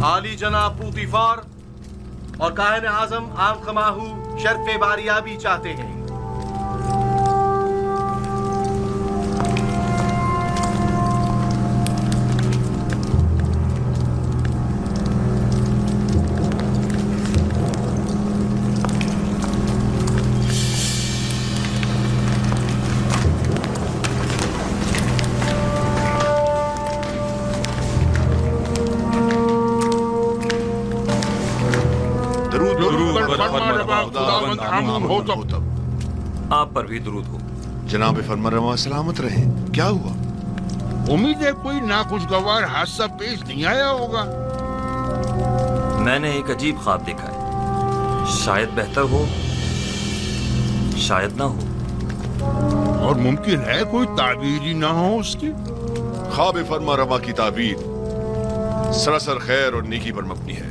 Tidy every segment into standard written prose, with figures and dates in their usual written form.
عالی جناب پوتیفار اور کاہن اعظم آنخماہو شرف باریابی چاہتے ہیں۔ آپ پر بھی درود ہو۔ جناب فرمانروا سلامت رہیں۔ کیا ہوا؟ امید ہے کوئی ناخوشگوار حادثہ پیش نہیں آیا ہوگا۔ میں نے ایک عجیب خواب دیکھا ہے، شاید بہتر ہو شاید نہ ہو، اور ممکن ہے کوئی تعبیر ہی نہ ہو اس کی۔ خواب فرمانروا کی تعبیر سراسر خیر اور نیکی پر مبنی ہے۔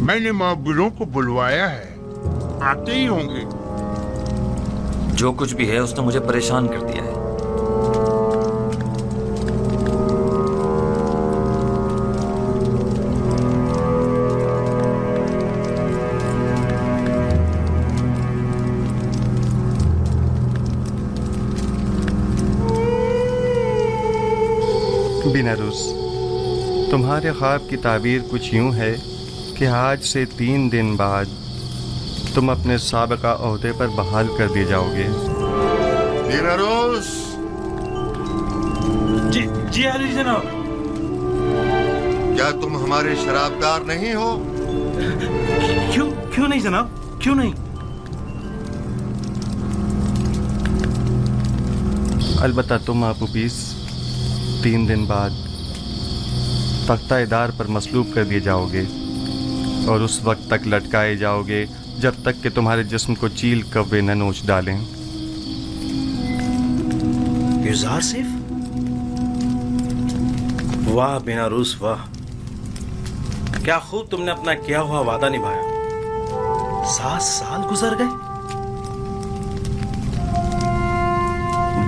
میں نے معبروں کو بلوایا ہے، آتے ہی ہوں گے۔ جو کچھ بھی ہے اس نے مجھے پریشان کر دیا ہے۔ بیناروس، تمہارے خواب کی تعبیر کچھ یوں ہے کہ آج سے 3 دن بعد تم اپنے سابقہ عہدے پر بحال کر دیے جاؤ گے۔ بیناروس! جی عالی جناب۔ کیا تم ہمارے شرابدار نہیں ہو؟ کیوں نہیں جناب، کیوں نہیں؟ البتہ تم آپوپیس 3 دن بعد تختہ دار پر مصلوب کر دیے جاؤ گے اور اس وقت تک لٹکائے جاؤ گے جب تک کہ تمہارے جسم کو چیل کوے نہ نوچ ڈالیں۔ یوزار صرف؟ واہ بیناروس واہ، کیا خوب تم نے اپنا کیا ہوا وعدہ نبھایا۔ 7 سال گزر گئے۔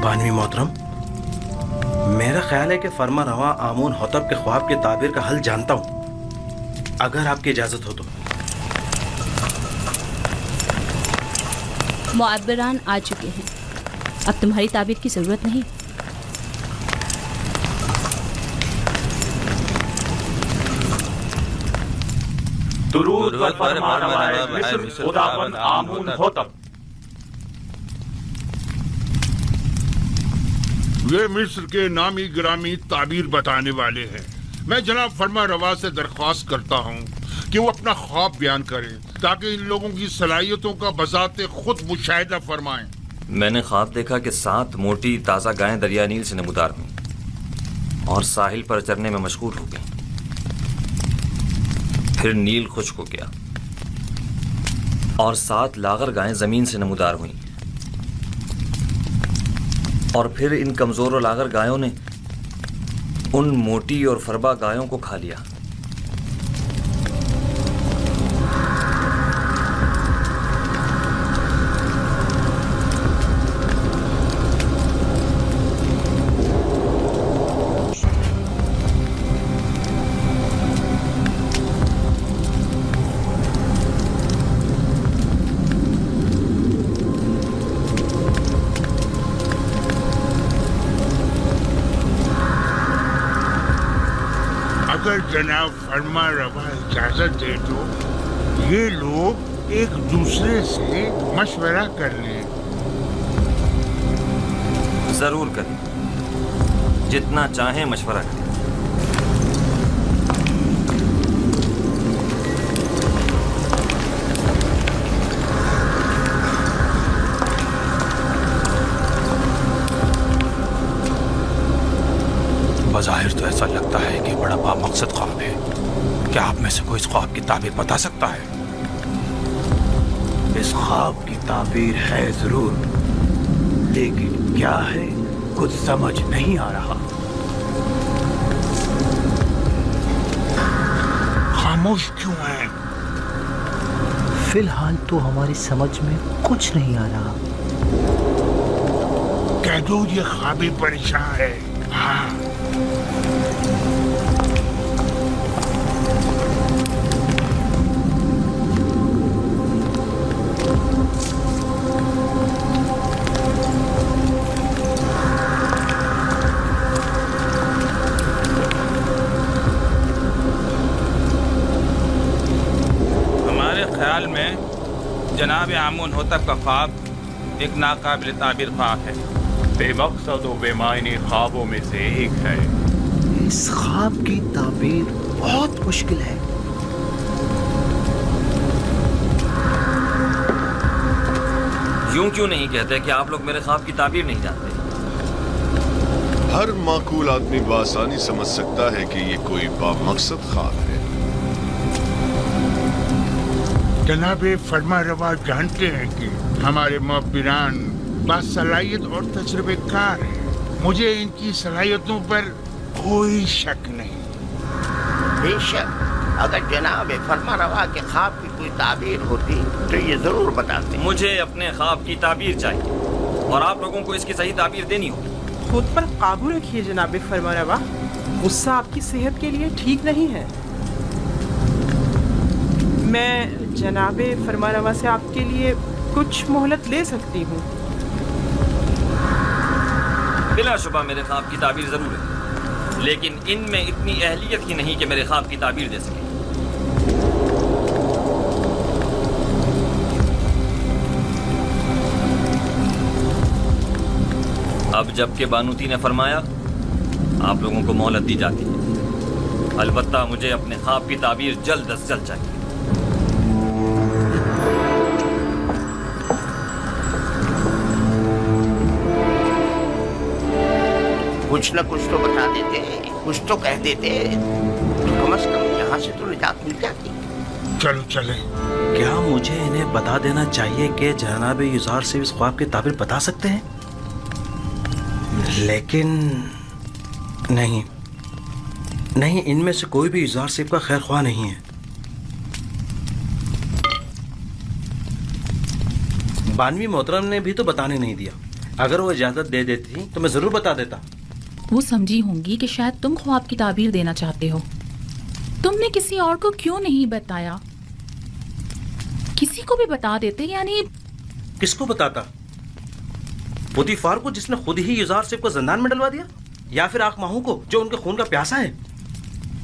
بانوی محترم، میرا خیال ہے کہ فرما رواں آمون حتب کے خواب کے تعبیر کا حل جانتا ہوں، اگر آپ کی اجازت ہو تو۔ معبران آ چکے ہیں، اب تمہاری تعبیر کی ضرورت نہیں۔ درود بر فرمانروائے مصر خداوند آمون حتب۔ یہ مصر کے نامی گرامی تعبیر بتانے والے ہیں۔ میں جناب فرمانروا سے درخواست کرتا ہوں کہ وہ اپنا خواب بیان کریں تاکہ ان لوگوں کی صلاحیتوں کا بذات خود مشاہدہ فرمائیں۔ میں نے خواب دیکھا کہ 7 موٹی تازہ گائیں دریا نیل سے نمودار ہوئیں اور ساحل پر چرنے میں مشغول ہو گئیں۔ پھر نیل خشک ہو گیا اور 7 لاغر گائیں زمین سے نمودار ہوئیں، اور پھر ان کمزور و لاغر گایوں نے ان موٹی اور فربا گایوں کو کھا لیا۔ اگر جناب فرمانروا اجازت دے تو یہ لوگ ایک دوسرے سے مشورہ کر لیں۔ ضرور کریں، جتنا چاہیں مشورہ کریں۔ بظاہر تو ایسا لگتا ہے کہ بڑا بامقصد خواب ہے۔ کیا آپ میں سے کوئی اس خواب کی تعبیر بتا سکتا ہے؟ اس خواب کی تعبیر ہے ضرور، لیکن کیا ہے کچھ سمجھ نہیں آ رہا۔ خاموش کیوں ہیں؟ فی الحال تو ہماری سمجھ میں کچھ نہیں آ رہا۔ کہہ دو یہ خوابی پریشان ہے۔ ہاں जनाब आमून होतब का ख्वाब एक नाकाबिल ताबीर ख्वाब है। बेमकसद और बेमायने ख्वाबों में से एक है। इस ख्वाब की ताबीर बहुत मुश्किल है। यूं क्यों नहीं कहते कि आप लोग मेरे ख्वाब की ताबीर नहीं जानते? हर माकूल आदमी बआसानी समझ सकता है कि ये कोई बामकसद ख्वाब है। जनाब फरमा रवा जानते हैं कि हमारे मुअब्बिरान बासलाहियत और तजुर्बेकार हैं। मुझे इनकी सलाहियतों पर कोई शक नहीं। बेशक अगर जनाब फरमा रवा के ख्वाब की कोई ताबीर होती तो ये जरूर बताते। मुझे अपने ख्वाब की ताबीर चाहिए और आप लोगों को इसकी सही ताबीर देनी होगी। खुद पर काबू रखिए जनाब फरमा रवा, गुस्सा आपकी सेहत के लिए ठीक नहीं है। मैं जनाब फरमा रवा से आपके लिए कुछ मोहलत ले सकती हूँ। बिलाशुबा मेरे ख्वाब की ताबीर जरूर है, लेकिन इनमें इतनी अहलियत ही नहीं कि मेरे ख्वाब की ताबीर दे सके। अब जबकि बानूती ने फरमाया, आप लोगों को मोहलत दी जाती है। अलबत्ता मुझे अपने ख्वाब की ताबीर जल्द अज जल्द चाहिए। कुछ न कुछ तो बता देते, कुछ तो कह देते, तो कम से कम यहाँ से तो निजात मिल जाती। चलो चले। क्या मुझे इन्हें बता देना चाहिए कि जनाब युजार से इस ख्वाब की ताबीर बता सकते हैं? लेकिन नहीं नहीं, इनमें से कोई भी युजार सेब का खैर ख्वाह नहीं है। बानवी मोहतरम ने भी तो बताने नहीं दिया। अगर वो इजाजत दे देती तो मैं जरूर बता देता। वो समझी होंगी कि शायद तुम ख्वाब की ताबीर देना चाहते हो। तुमने किसी और को क्यों नहीं बताया? किसी को भी बता देते। यानी किसको बताता? पुतीफार को, जिसने खुद ही युजार सेब को जिंदान में डलवा दिया, या फिर आकमाहू को जो उनके खून का प्यासा है?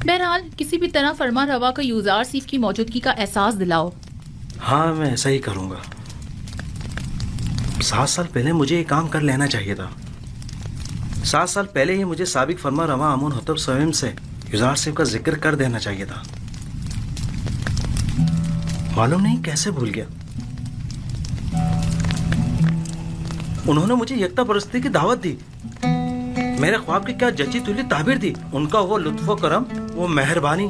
बहरहाल किसी भी तरह फरमा रवा को युजार सीफ की मौजूदगी का एहसास दिलाओ। हाँ, मैं ऐसा ही करूंगा। 7 साल पहले मुझे ये काम कर लेना चाहिए था। 7 साल पहले ही मुझे साबिक फरमा रवा आमून होतब स्वयं से युजार सेब का जिक्र कर देना चाहिए था। मालूम नहीं कैसे भूल गया। उन्होंने मुझे यकता परस्ती की दावत दी। मेरे ख्वाब की क्या जची तुली ताबीर दी। उनका वो लुत्फ़ो करम, वो मेहरबानी,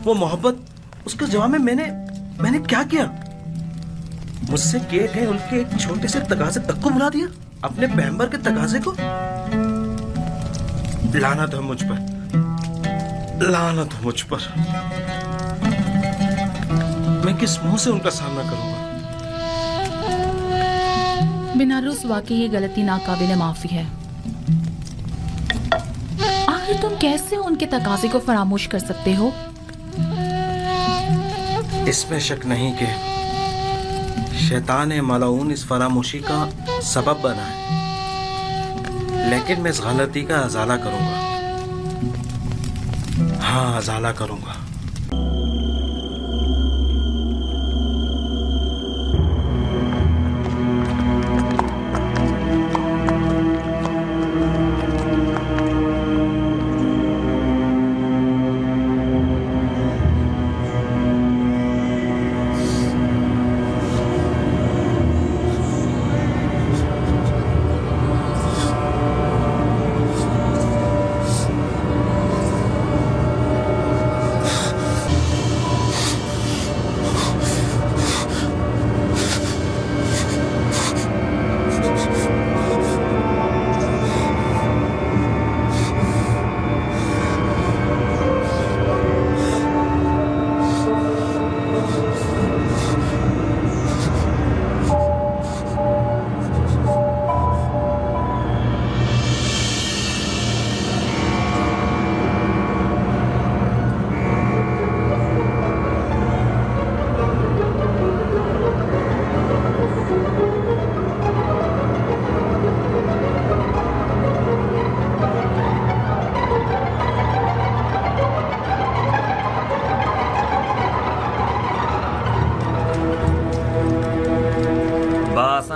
वो मोहब्बत, उसके जवाब में मैंने क्या किया? मुझसे किए गए उनके एक छोटे से तकाजे तक को भुला दिया। अपने पैगंबर के तकाजे को। लानत है मुझ पर, लानत है मुझ पर। मैं किस मुंह से उनका सामना करूंगा? बिना रुस्वा के ये गलती नाकाबिले माफी है। आखिर तुम कैसे उनके तकाजे को फरामोश कर सकते हो? इसमें शक नहीं कि शैतान मलाऊन इस फरामोशी का सबब बना है। लेकिन मैं इस गलती का अजाला करूंगा। हाँ, अजाला करूंगा।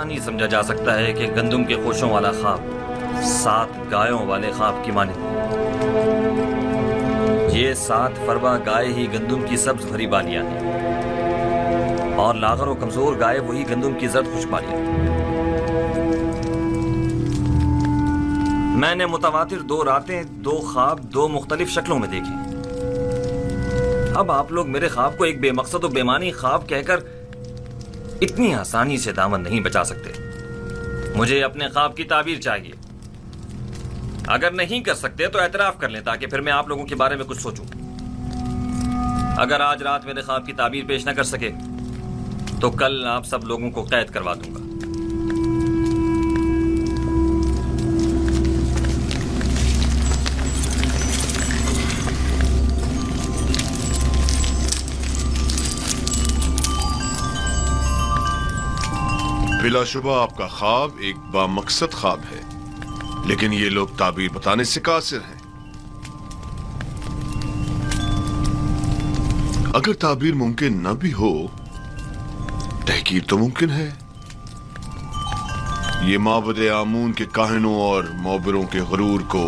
آسانی سمجھا جا سکتا ہے کہ گندم کے خوشوں والا خواب 7 گایوں والے خواب کی مانند ہے۔ یہ 7 فربا گائے ہی گندم کی سبز ہری بالیاں ہیں، اور لاغر و کمزور گائے وہی گندم کی زرد خوش بالیاں۔ میں نے متواتر 2 راتیں، 2 خواب 2 مختلف شکلوں میں دیکھے۔ اب آپ لوگ میرے خواب کو ایک بے مقصد و بے معنی خواب کہہ کر اتنی آسانی سے دامن نہیں بچا سکتے۔ مجھے اپنے خواب کی تعبیر چاہیے۔ اگر نہیں کر سکتے تو اعتراف کر لیں تاکہ پھر میں آپ لوگوں کے بارے میں کچھ سوچوں۔ اگر آج رات میرے خواب کی تعبیر پیش نہ کر سکے تو کل آپ سب لوگوں کو قید کروا دوں گا۔ بلا شبہ آپ کا خواب ایک بامقصد خواب ہے، لیکن یہ لوگ تعبیر بتانے سے قاصر ہیں۔ اگر تعبیر ممکن نہ بھی ہو، تحقیر تو ممکن ہے۔ یہ معبد آمون کے کاہنوں اور معبروں کے غرور کو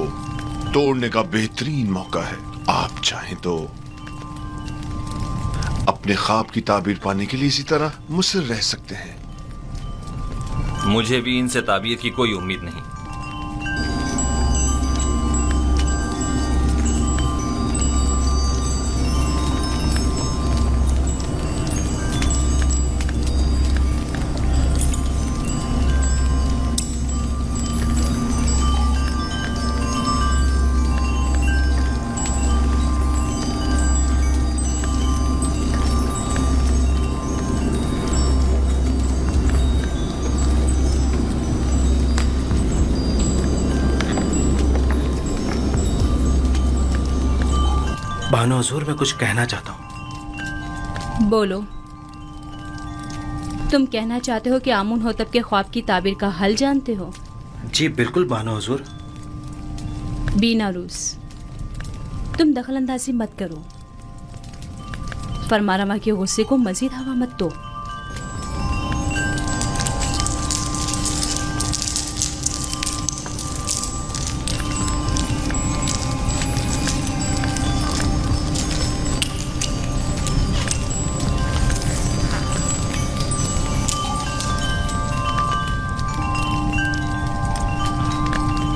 توڑنے کا بہترین موقع ہے۔ آپ چاہیں تو اپنے خواب کی تعبیر پانے کے لیے اسی طرح مصر رہ سکتے ہیں۔ مجھے بھی ان سے تعبیر کی کوئی امید نہیں۔ بانو حضور، میں کچھ کہنا چاہتا ہوں۔ بولو۔ تم کہنا چاہتے ہو کہ آمون ہوتب کے خواب کی تعبیر کا حل جانتے ہو؟ جی بالکل بانو حضور۔ بینا روس، تم دخل اندازی مت کرو، فرما روا کے غصے کو مزید ہوا مت دو۔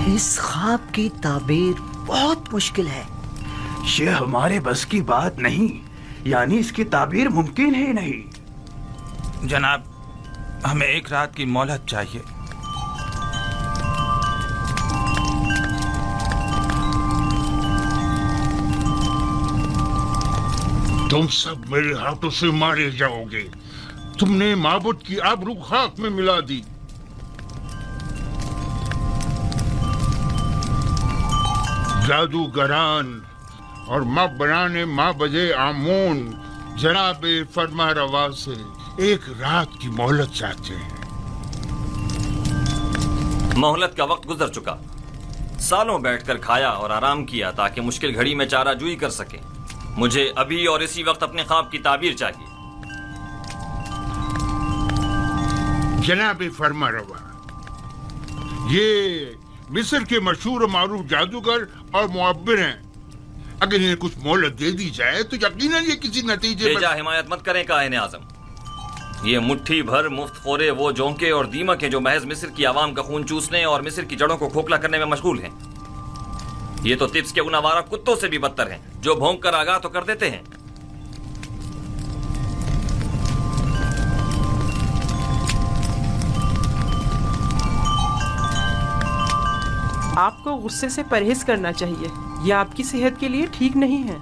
اس خواب کی تعبیر بہت مشکل ہے۔ یہ ہمارے بس کی بات نہیں، یعنی اس کی تعبیر ممکن ہی نہیں۔ جناب، ہمیں 1 رات کی مہلت چاہیے۔ تم سب میرے ہاتھوں سے مارے جاؤ گے۔ تم نے معبود کی آبرو خاک میں ملا دی۔ جادوگران اور معبران معبد آمون جناب فرما روا سے 1 رات کی مہلت چاہتے ہیں۔ مہلت کا وقت گزر چکا۔ سالوں بیٹھ کر کھایا اور آرام کیا تاکہ مشکل گھڑی میں چارہ جوئی کر سکیں۔ مجھے ابھی اور اسی وقت اپنے خواب کی تعبیر چاہیے۔ جناب فرما روا، یہ مصر کے مشہور و معروف جادوگر اور معبر ہیں۔ اگر انہیں کچھ مہلت دے دی جائے تو یقیناً یہ کسی نتیجے بے جا حمایت مت کریں کاہن اعظم۔ یہ مٹھی بھر مفت خورے وہ جونکے اور دیمک ہیں جو محض مصر کی عوام کا خون چوسنے اور مصر کی جڑوں کو کھوکھلا کرنے میں مشغول ہیں۔ یہ تو طبس کے ان آوارہ کتوں سے بھی بدتر ہیں جو بھونک کر آگاہ تو کر دیتے ہیں۔ آپ کو غصے سے پرہیز کرنا چاہیے، یہ آپ کی صحت کے لیے ٹھیک نہیں ہے۔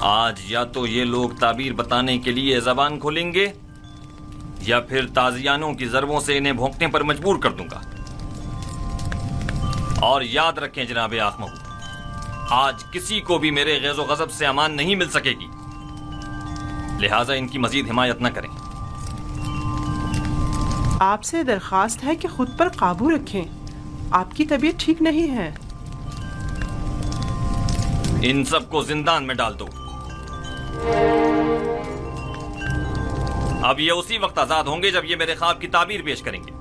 آج یا تو یہ لوگ تعبیر بتانے کے لیے زبان کھولیں گے یا پھر تازیانوں کی ضربوں سے انہیں بھونکنے پر مجبور کر دوں گا۔ اور یاد رکھیں جناب آخمہو، آج کسی کو بھی میرے غیظ و غضب سے امان نہیں مل سکے گی، لہٰذا ان کی مزید حمایت نہ کریں۔ آپ سے درخواست ہے کہ خود پر قابو رکھیں، آپ کی طبیعت ٹھیک نہیں ہے۔ ان سب کو زندان میں ڈال دو۔ اب یہ اسی وقت آزاد ہوں گے جب یہ میرے خواب کی تعبیر پیش کریں گے.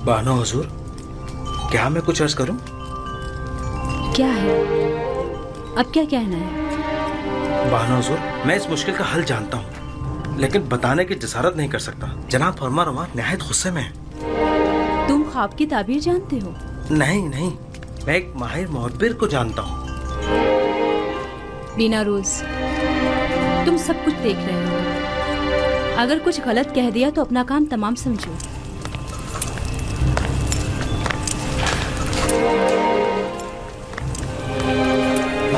بانو حضور، کیا میں کچھ عرض کروں؟ کیا ہے؟ اب کیا کہنا ہے؟ بانو حضور، میں اس مشکل کا حل جانتا ہوں لیکن بتانے کی جسارت نہیں کر سکتا. جناب فرما روا نہایت غصے میں ہیں. تم خواب کی تعبیر جانتے ہو؟ نہیں نہیں، میں ایک ماہر معبر کو جانتا ہوں. بینا روز، تم سب کچھ دیکھ رہے ہو. اگر کچھ غلط کہہ دیا تو اپنا کام تمام سمجھو.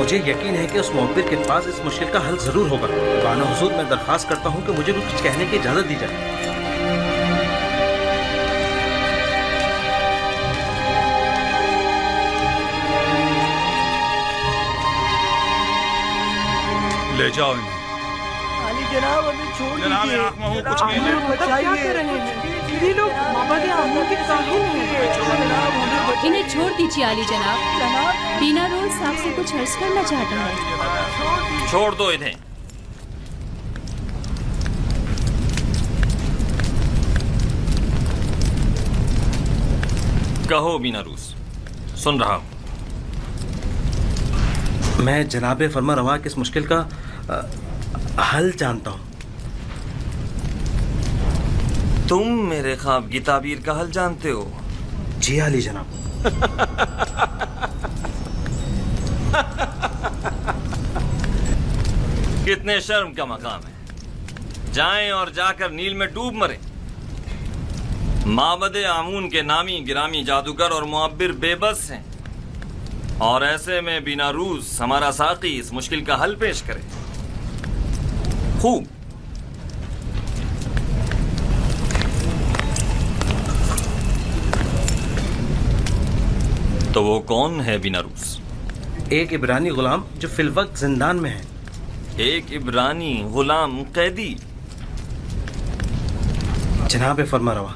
مجھے یقین ہے کہ اس معبر کے پاس اس مشکل کا حل ضرور ہوگا. بانو حضور، میں درخواست کرتا ہوں کہ مجھے بھی کچھ کہنے کی اجازت دی جائے. لے جاؤ انہیں. جناب ہمیں چھوڑ جناب دیجیے. آنکھ میں ہوں کچھ نہیں لے. کیا کر رہے ہیں یہ لوگ؟ مابد آموں کے کاہن ہیں. انہیں چھوڑ دیجیے عالی جناب. بینا روز آپ سے کچھ عرض کرنا چاہتا ہے. چھوڑ دو انہیں. کہو بینا روز، سن رہا ہوں. میں جناب فرما روا کی اس مشکل کا حل جانتا ہوں. تم میرے خواب کی تعبیر کا حل جانتے ہو؟ جی علی جناب. کتنے شرم کا مقام ہے. جائیں اور جا کر نیل میں ڈوب مریں. معبد آمون کے نامی گرامی جادوگر اور معبر بے بس ہیں، اور ایسے میں بینا روز ہمارا ساقی اس مشکل کا حل پیش کرے. خوب. تو وہ کون ہے بینا روز؟ ایک عبرانی غلام جو فی الوقت زندان میں ہے. ایک عبرانی غلام قیدی؟ جناب فرما روا،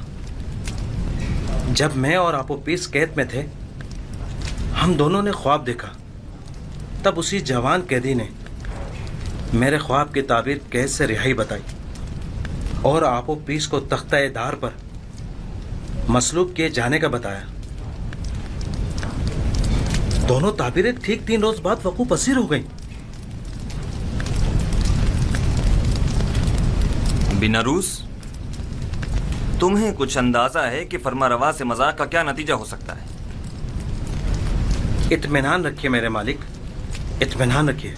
جب میں اور آپو پیس قید میں تھے، ہم دونوں نے خواب دیکھا. تب اسی جوان قیدی نے میرے خواب کی تعبیر قید سے رہائی بتائی اور آپو پیس کو تختہ دار پر مصلوب کیے جانے کا بتایا. دونوں تعبیریں ٹھیک 3 روز بعد وقوع پذیر ہو گئیں. بینا روز، تمہیں کچھ اندازہ ہے کہ فرما روا سے مذاق کا کیا نتیجہ ہو سکتا ہے؟ اطمینان رکھیے میرے مالک، اطمینان رکھیے.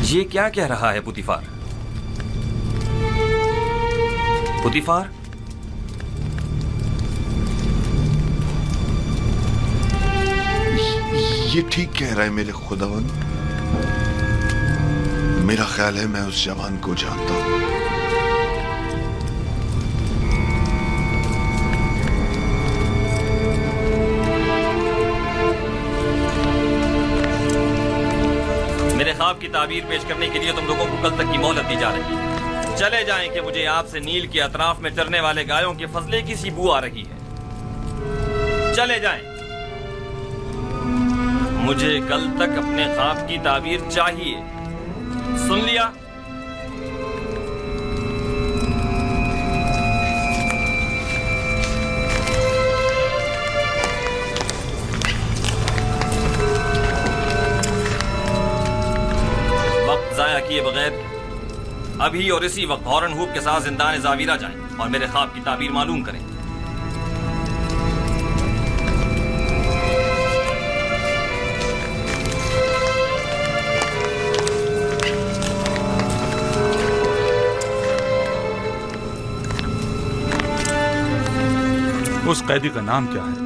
یہ کیا کہہ رہا ہے پوتیفار؟ پوتیفار، یہ ٹھیک کہہ رہا ہے میرے خداوند. میرا خیال ہے میں اس جوان کو جانتا ہوں. میرے خواب کی تعبیر پیش کرنے کے لیے تم لوگوں کو کل تک کی مہلت دی جا رہی ہے. چلے جائیں کہ مجھے آپ سے نیل کے اطراف میں چرنے والے گایوں کے فضلے کی سی بو آ رہی ہے. چلے جائیں. مجھے کل تک اپنے خواب کی تعبیر چاہیے. سن لیا؟ وقت ضائع کیے بغیر ابھی اور اسی وقت ہارن ہوپ کے ساتھ زندان زاویرہ جائیں اور میرے خواب کی تعبیر معلوم کریں. اس قیدی کا نام کیا ہے؟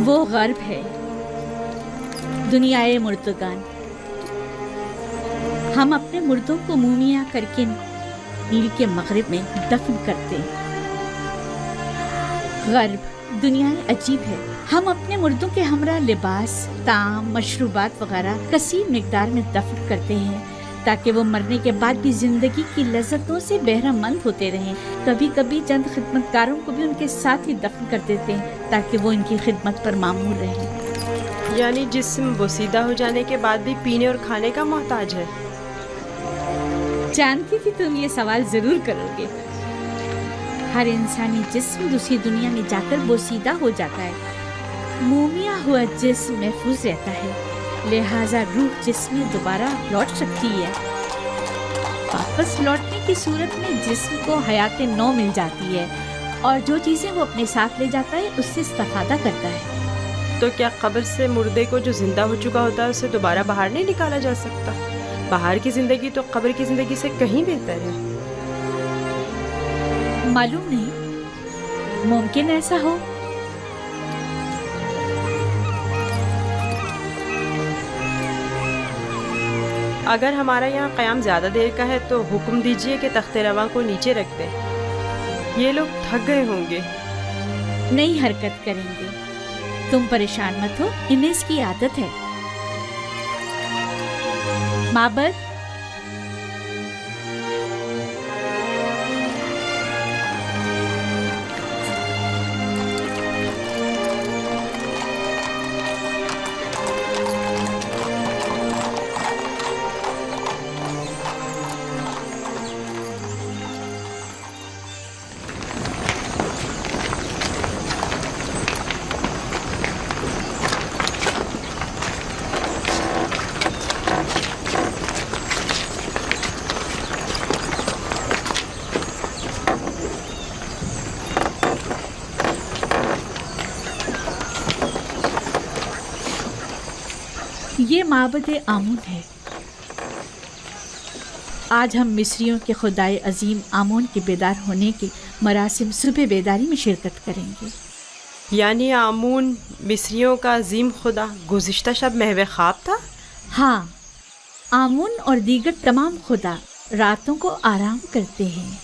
वो गर्ब है, दुनियाए मुर्दगान। हम अपने मुर्दों को मूमिया करके नील के मगरिब में दफन करते हैं। गर्ब दुनिया अजीब है। हम अपने मुर्दों के हमरा लिबास, ताम, मशरूबात वगैरह कसीर मिकदार में दफन करते हैं ताकि वो मरने के बाद भी जिंदगी की लज्जतों से बहरामंद होते रहें। कभी कभी चंद खिदमतकारों को भी उनके साथ ही दफन कर देते हैं ताकि वो इनकी खिदमत पर मामूर रहें। यानी जिस्म बोसीदा हो जाने के बाद भी पीने और खाने का मोहताज है। जानती थी तुम ये सवाल जरूर करोगे। हर इंसानी जिस्म दूसरी दुनिया में जाकर बोसीदा हो जाता है। मोमिया हुआ जिस्म महफूज रहता है, लिहाजा रूह जिस्म में दोबारा लौट सकती है। वापस लौटने की सूरत में जिस्म को हयात नौ मिल जाती है और जो चीज़ें वो अपने साथ ले जाता है उससे इस्तेफादा करता है। तो क्या कब्र से मुर्दे को जो जिंदा हो चुका होता है उसे दोबारा बाहर नहीं निकाला जा सकता? बाहर की जिंदगी तो कब्र की जिंदगी से कहीं बेहतर है। मालूम नहीं, मुमकिन ऐसा हो। अगर हमारा यहाँ क़याम ज़्यादा देर का है तो हुक्म दीजिए कि तख्ते रवां को नीचे रख दें। ये लोग थक गए होंगे। नई हरकत करेंगे, तुम परेशान मत हो, इन्हें इसकी आदत है। माबद ये माबद आमून है। आज हम मिस्रियों के खुदाए अजीम आमून के बेदार होने के मरासिम सुबह बेदारी में शिरकत करेंगे। यानी आमून मिस्रियों का अजीम खुदा गुज़िश्ता शब महवे ख्वाब था? हाँ, आमून और दीगर तमाम खुदा रातों को आराम करते हैं।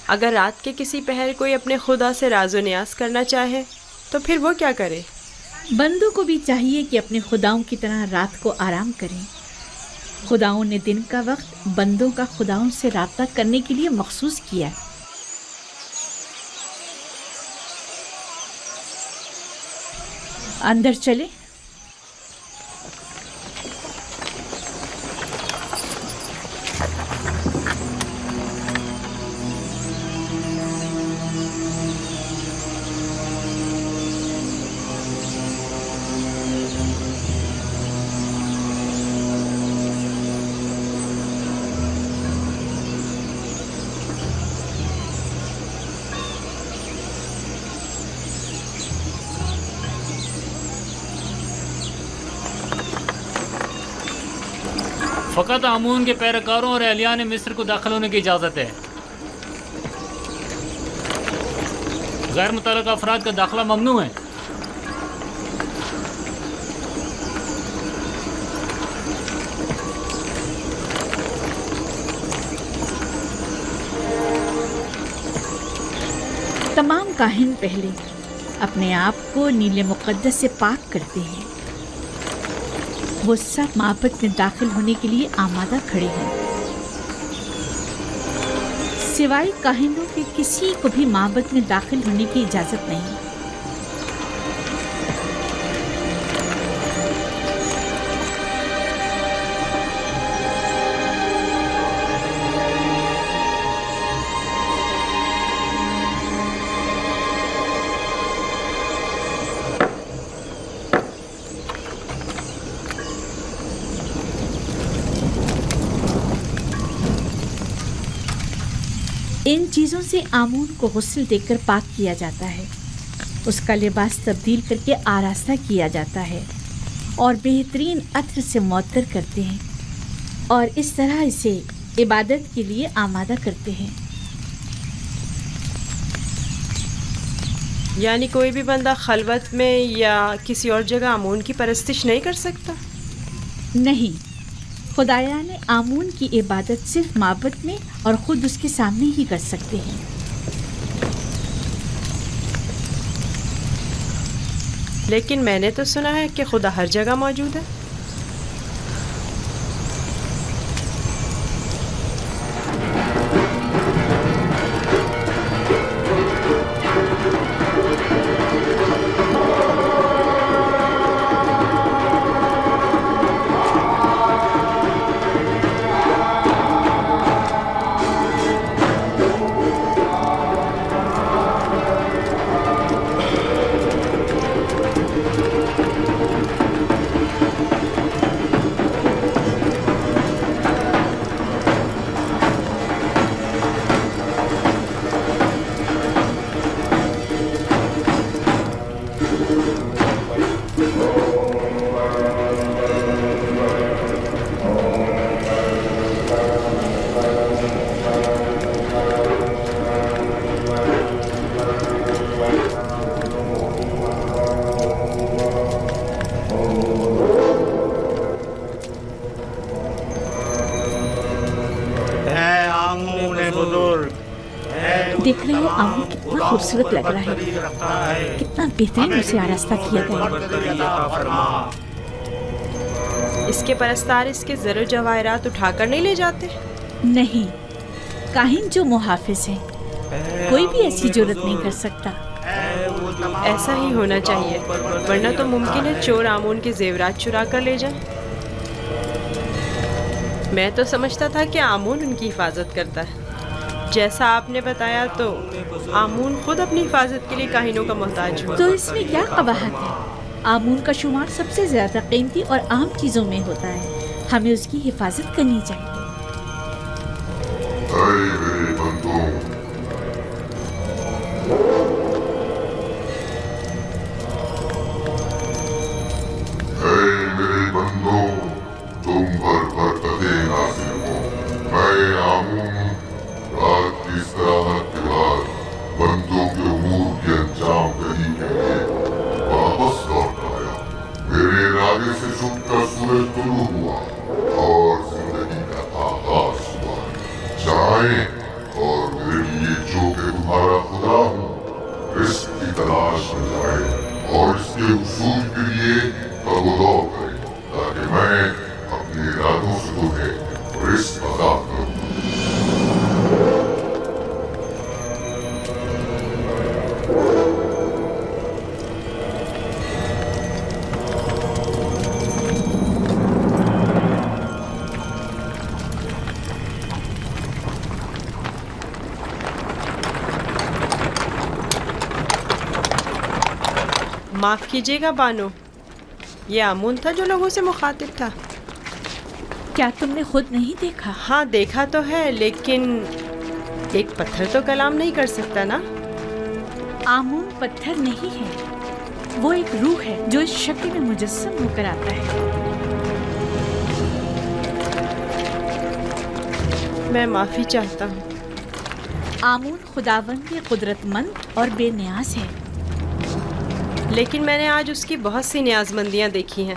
अगर रात के किसी पहर कोई अपने खुदा से राज़ो न्यास करना चाहे तो फिर वो क्या करे? बंदों को भी चाहिए कि अपने खुदाओं की तरह रात को आराम करें। खुदाओं ने दिन का वक्त बंदों का खुदाओं से राब्ता करने के लिए मखसूस किया। अंदर चले। फ़कत आमून के पैरकारों और अहलियान मिस्र को दाखिल होने की इजाज़त है। गैर मुतल्लक़ अफराद का दाखिला ममनू है। तमाम काहिन पहले अपने आप को नीले मुक़द्दस से पाक करते हैं। वो सब माबद में दाखिल होने के लिए आमादा खड़े हैं। सिवाय काहिनों के किसी को भी माबद में दाखिल होने की इजाज़त नहीं। इन चीज़ों से आमून को गुस्ल देकर पाक किया जाता है, उसका लिबास तब्दील करके आरास्ता किया जाता है और बेहतरीन अत्र से मुअत्तर करते हैं और इस तरह इसे इबादत के लिए आमादा करते हैं। یعنی کوئی بھی بندہ خلوت میں یا کسی اور جگہ آمون کی پرستش نہیں کر سکتا؟ نہیں، خدایا نے آمون کی عبادت صرف معبد میں اور خود اس کے سامنے ہی کر سکتے ہیں۔ لیکن میں نے تو سنا ہے کہ خدا ہر جگہ موجود ہے۔ دیکھ رہے ہو آمون کتنا خوبصورت لگ رہا ہے، کتنا بہترین اسے آراستہ کیا گیا۔ اس کے پرستار اس کے زر و جواہرات اٹھا کر نہیں لے جاتے؟ نہیں، کاہن جو محافظ ہیں، کوئی بھی ایسی جرت نہیں کر سکتا۔ ایسا ہی ہونا چاہیے، ورنہ تو ممکن ہے چور آمون کے زیورات چرا کر لے جائیں۔ میں تو سمجھتا تھا کہ آمون ان کی حفاظت کرتا ہے۔ جیسا آپ نے بتایا تو آمون خود اپنی حفاظت کے لیے کاہنوں کا محتاج ہوا۔ تو اس میں کیا قباحت ہے؟ آمون کا شمار سب سے زیادہ قیمتی اور عام چیزوں میں ہوتا ہے، ہمیں اس کی حفاظت کرنی چاہیے۔ اے میرے بندوں، تم پر برکتیں نازل ہوں۔ میں آمون رات کی استراحت کے بعد بندوں کے امور کی انجام دہی کے لیے واپس لوٹ آیا۔ میرے ارادے سے صبح کا سورج طلوع ہوا اور زندگی کا آغاز ہوا۔ جائیں اور میرے لیے جو کہ تمہارا خدا ہوں رزق کی تلاش میں جائے اور اس کے حصول کے لیے تگ و دو کریں، تاکہ میں اپنے ارادوں سے تمہیں رزق عطا کروں۔ معاف کیجیے گا بانو، یہ آمون تھا جو لوگوں سے مخاطب تھا۔ کیا تم نے خود نہیں دیکھا؟ ہاں دیکھا تو ہے، لیکن ایک پتھر تو کلام نہیں کر سکتا نا۔ آمون پتھر نہیں ہے، وہ ایک روح ہے جو اس شکل میں مجسم ہو کر آتا ہے۔ میں معافی چاہتا ہوں۔ آمون خداوند قدرت مند اور بے نیاز ہے، لیکن میں نے آج اس کی بہت سی نیاز مندیاں دیکھی ہیں۔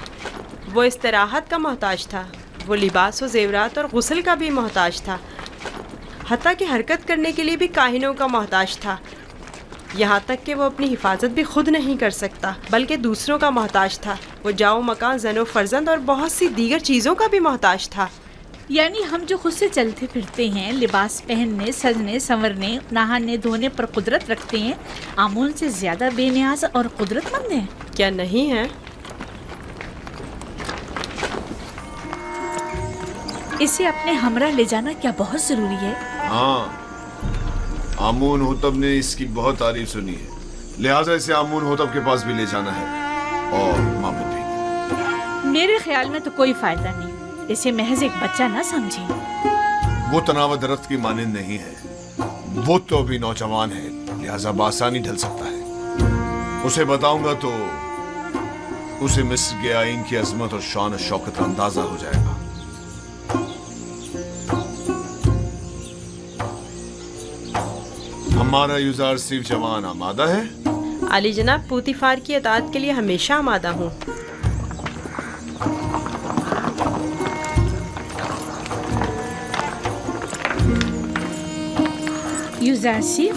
وہ استراحت کا محتاج تھا، وہ لباس و زیورات اور غسل کا بھی محتاج تھا، حتیٰ کہ حرکت کرنے کے لیے بھی کاہنوں کا محتاج تھا، یہاں تک کہ وہ اپنی حفاظت بھی خود نہیں کر سکتا بلکہ دوسروں کا محتاج تھا۔ وہ جاؤ مکان، زن و فرزند اور بہت سی دیگر چیزوں کا بھی محتاج تھا۔ یعنی ہم جو خود سے چلتے پھرتے ہیں، لباس پہننے، سجنے سنورنے، نہانے دھونے پر قدرت رکھتے ہیں، آمون سے زیادہ بے نیاز اور قدرت مند ہیں؟ کیا نہیں ہے؟ اسے اپنے ہمراہ لے جانا کیا بہت ضروری ہے؟ ہاں، آمون ہوتب نے اس کی بہت تعریف سنی ہے، لہٰذا اسے آمون ہوتب کے پاس بھی لے جانا ہے اور معبد بھی۔ میرے خیال میں تو کوئی فائدہ نہیں، اسے محض ایک بچہ نہ سمجھیں۔ وہ تناوت درخت کی مانند نہیں ہے، وہ تو ابھی نوجوان ہے، لہٰذا بآسانی ڈھل سکتا ہے۔ اسے بتاؤں گا تو اسے مصر کے آئین کی عظمت اور شان و شوکت کا اندازہ ہو جائے گا۔ ہمارا یوزار سیف جوان آمادہ ہے؟ علی جناب پوتیفار کی اطاعت کے لیے ہمیشہ آمادہ ہوں. یوزاسف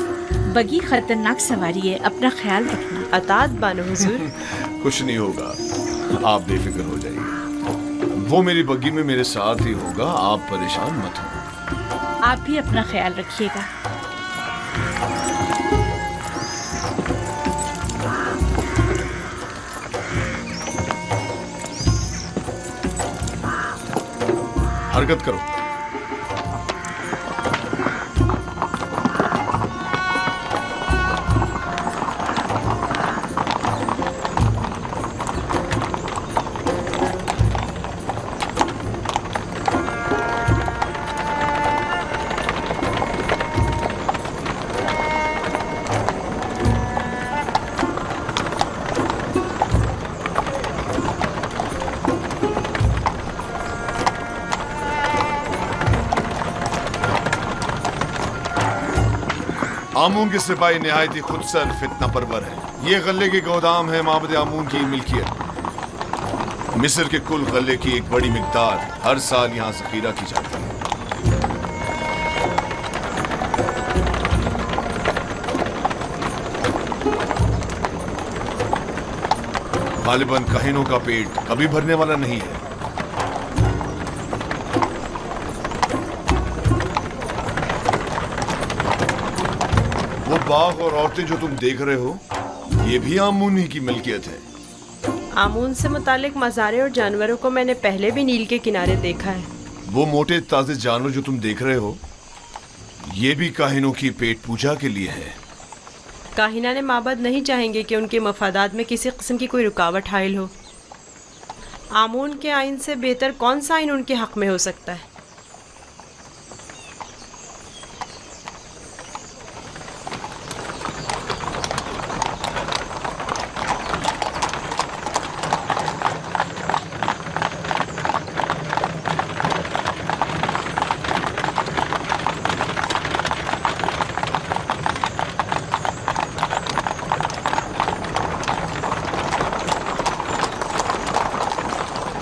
بگی خطرناک سواری ہے، اپنا خیال رکھنا. اطاعت بانو حضور. کچھ نہیں ہوگا، آپ بے فکر ہو جائیے. وہ میری بگی میں میرے ساتھ ہی ہوگا، آپ پریشان مت ہو. آپ بھی اپنا خیال رکھیے گا. حرکت کرو. آمون کے سپاہی نہایت ہی خود سر فتنہ پرور ہے. یہ غلے کے گودام ہے معبد آمون کی ملکیت. مصر کے کل غلے کی ایک بڑی مقدار ہر سال یہاں ذخیرہ کی جاتی ہے. غالباً کاہنوں کا پیٹ کبھی بھرنے والا نہیں ہے. وہ باغ اور عورتیں جو تم دیکھ رہے ہو یہ بھی آمون ہی کی ملکیت ہے. آمون سے متعلق مزارع اور جانوروں کو میں نے پہلے بھی نیل کے کنارے دیکھا ہے. وہ موٹے تازے جانور جو تم دیکھ رہے ہو یہ بھی کاہنوں کی پیٹ پوجا کے لیے ہے. کاہنان معبد نہیں چاہیں گے کہ ان کے مفادات میں کسی قسم کی کوئی رکاوٹ حائل ہو. آمون کے آئین سے بہتر کون سا آئین ان کے حق میں ہو سکتا ہے؟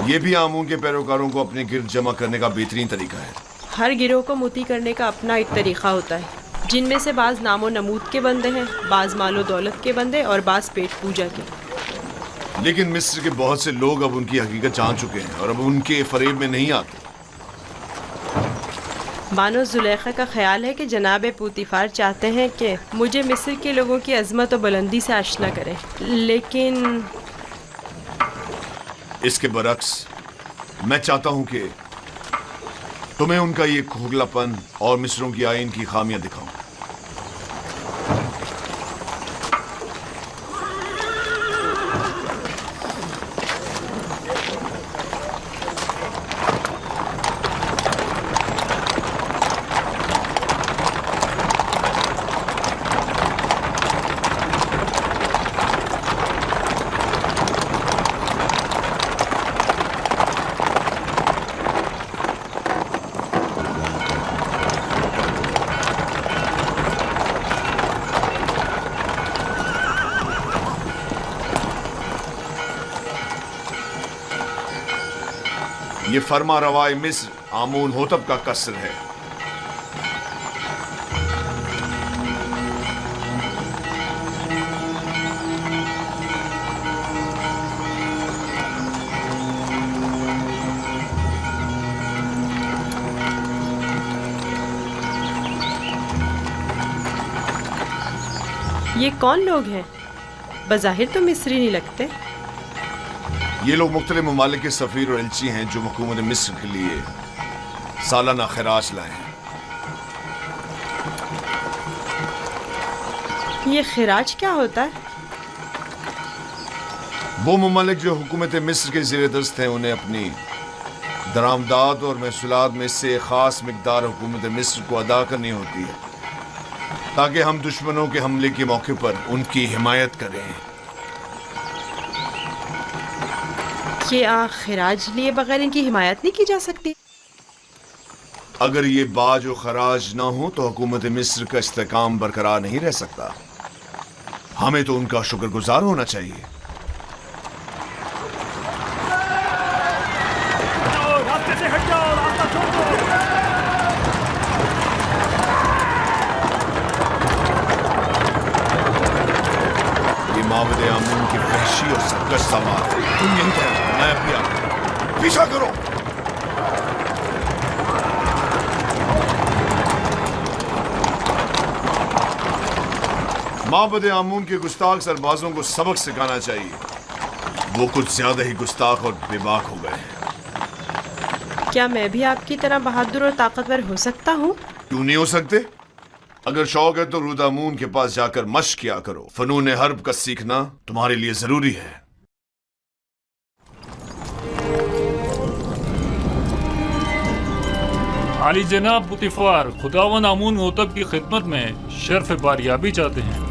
یہ بھی آمون کے پیروکاروں کو اپنے گرد جمع کرنے کا بہترین طریقہ ہے. ہر گروہ کو موتی کرنے کا اپنا ایک طریقہ ہوتا ہے، جن میں سے بعض نام و نمود کے بندے ہیں، بعض مال و دولت کے بندے اور بعض پیٹ پوجا کے. لیکن مصر کے بہت سے لوگ اب ان کی حقیقت جان چکے ہیں اور اب ان کے فریب میں نہیں آتے. بانو زلیخا کا خیال ہے کہ جناب پوتیفار چاہتے ہیں کہ مجھے مصر کے لوگوں کی عظمت و بلندی سے آشنا کریں، لیکن اس کے برعکس میں چاہتا ہوں کہ تمہیں ان کا یہ کھوکھلا پن اور مصروں کی آئین کی خامیاں دکھاؤں. یہ فرما روائے مصر آمون ہوتب کا قصر ہے. یہ کون لوگ ہیں؟ بظاہر تو مصری نہیں لگتے. یہ لوگ مختلف ممالک کے سفیر اور ایلچی ہیں جو حکومت مصر کے لیے سالانہ خراج لائے ہیں. یہ خراج کیا ہوتا ہے؟ وہ ممالک جو حکومت مصر کے زیر دست ہیں انہیں اپنی درآمدات اور محصولات میں سے ایک خاص مقدار حکومت مصر کو ادا کرنی ہوتی ہے تاکہ ہم دشمنوں کے حملے کے موقع پر ان کی حمایت کریں. کیا خراج لیے بغیر ان کی حمایت نہیں کی جا سکتی؟ اگر یہ باج و خراج نہ ہو تو حکومت مصر کا استحکام برقرار نہیں رہ سکتا. हमें तो उनका शुक्रगुजार होना चाहिए। रास्ते से हट जाओ, रास्ता छोड़ दो। ये माबद आमून की वहशी और सरकश समाज है। तुम यहीं ठहरो, मैं अभी आता हूं। पीछा करो। माबद आमून के गुस्ताख सरबाजों को सबक सिखाना चाहिए। वो कुछ ज्यादा ही गुस्ताख और बेबाक हो गए हैं। क्या मैं भी आपकी तरह बहादुर और ताकतवर हो सकता हूँ? क्यों नहीं हो सकते? अगर शौक है तो रुदामून के पास जाकर मश्क किया करो। फनून हर्ब का सीखना तुम्हारे लिए जरूरी है। आली जनाब बुतिफार, खुदावन आमून मोतब की खिदमत में शर्फ बारियाबी चाहते हैं।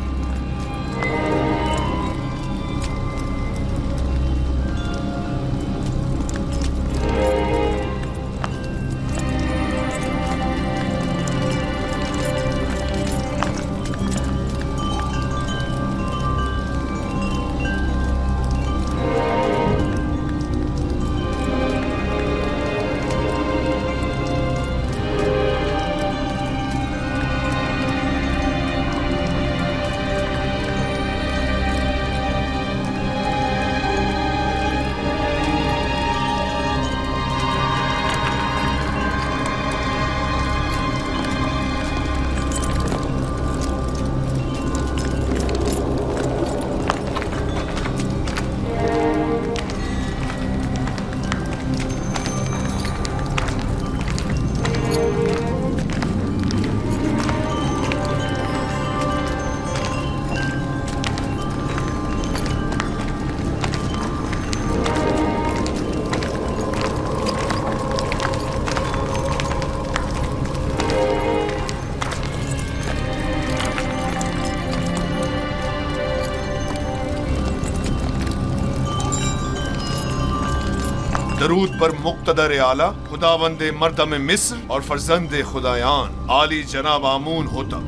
दरूद पर मुक्तदर आला खुदावंद मर्दम मिस्र और फर्जंद खुदायान आली जनाब आमून होता।